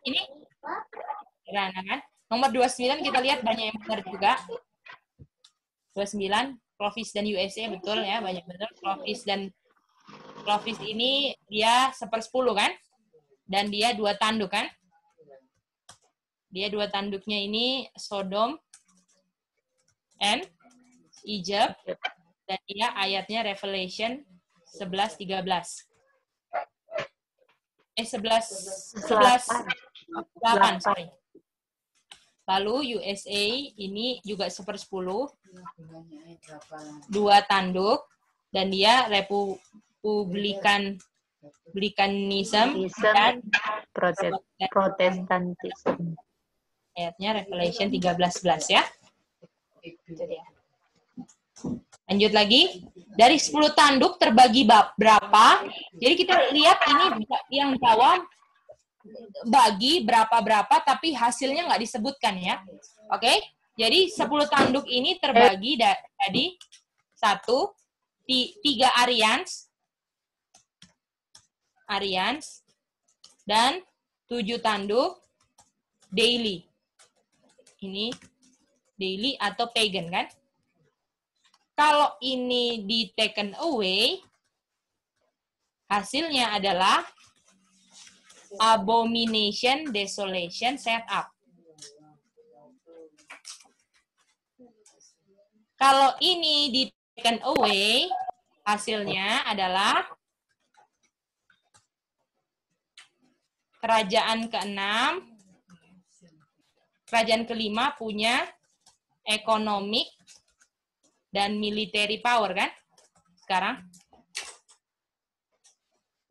Ini sederhana kan? Nomor 29 kita lihat banyak yang benar juga. 29 Clovis dan USA betul ya, banyak benar. Clovis ini dia 1/10 kan? Dan dia 2 tanduk kan? Dia 2 tanduknya ini Sodom and Egypt, dan dia ayatnya Revelation 11:13. 8, sorry. Lalu USA ini juga 1/10, 2 tanduk, dan dia Republikanisme dan Protestantisme. Ayatnya Revelation 13:11 ya. Itu dia. Lanjut lagi. Dari 10 tanduk terbagi berapa? Jadi kita lihat ini yang jawab bagi berapa-berapa, tapi hasilnya nggak disebutkan ya. Oke? Jadi 10 tanduk ini terbagi dari 3 Arians, dan 7 tanduk daily. Ini daily atau pagan kan? Kalau ini di taken away, hasilnya adalah abomination, desolation, set up. Kalau ini di taken away, hasilnya adalah kerajaan ke-6, kerajaan ke-5 punya economic dan military power kan? Sekarang.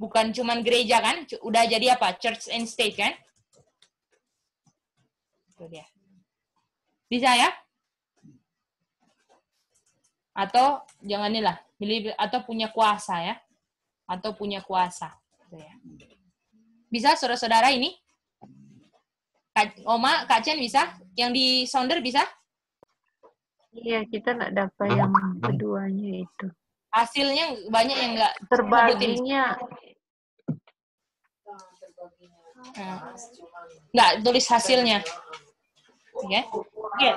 Bukan cuman gereja kan? Udah jadi apa? Church and state kan? Itu dia. Bisa ya? Atau jangan inilah, atau punya kuasa ya. Atau punya kuasa. Itu ya. Bisa saudara-saudara ini? Oma, Kak Chen bisa? Yang di sounder bisa? Iya, kita nggak dapat yang keduanya itu. Hasilnya banyak yang nggak terbaginya. Nggak tulis hasilnya. Oke. Oke,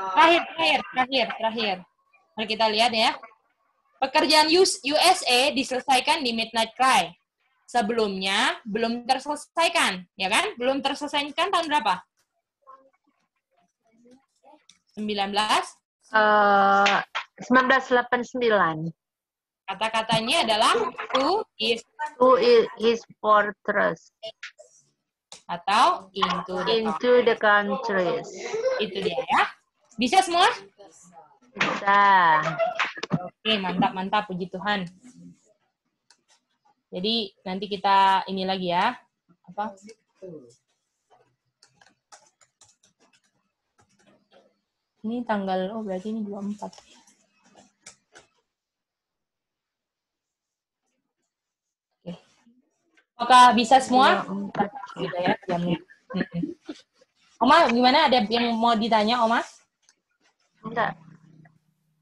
terakhir. Mari kita lihat ya. Pekerjaan USA diselesaikan di Midnight Cry. Sebelumnya belum terselesaikan, ya kan? Belum terselesaikan tahun berapa? 1989. Kata-katanya adalah to is fortress. Atau into the countries. Itu dia ya. Bisa semua? Bisa. Oke, mantap, puji Tuhan. Jadi nanti kita ini lagi ya. Apa? Ini tanggal, berarti ini 24. Oke. Apakah bisa semua? Sudah ya, jamnya. Oma, gimana? Ada yang mau ditanya, Oma? Enggak.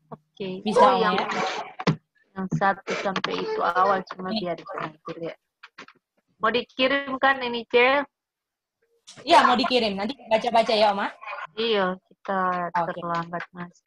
Oke. Bisa, yang ya? Yang 1 sampai itu awal, cuma biar nanti lihat. Mau dikirimkan ini, Cel? Iya, mau dikirim. Nanti baca-baca ya, Oma? Iya, kita terlambat, Mas.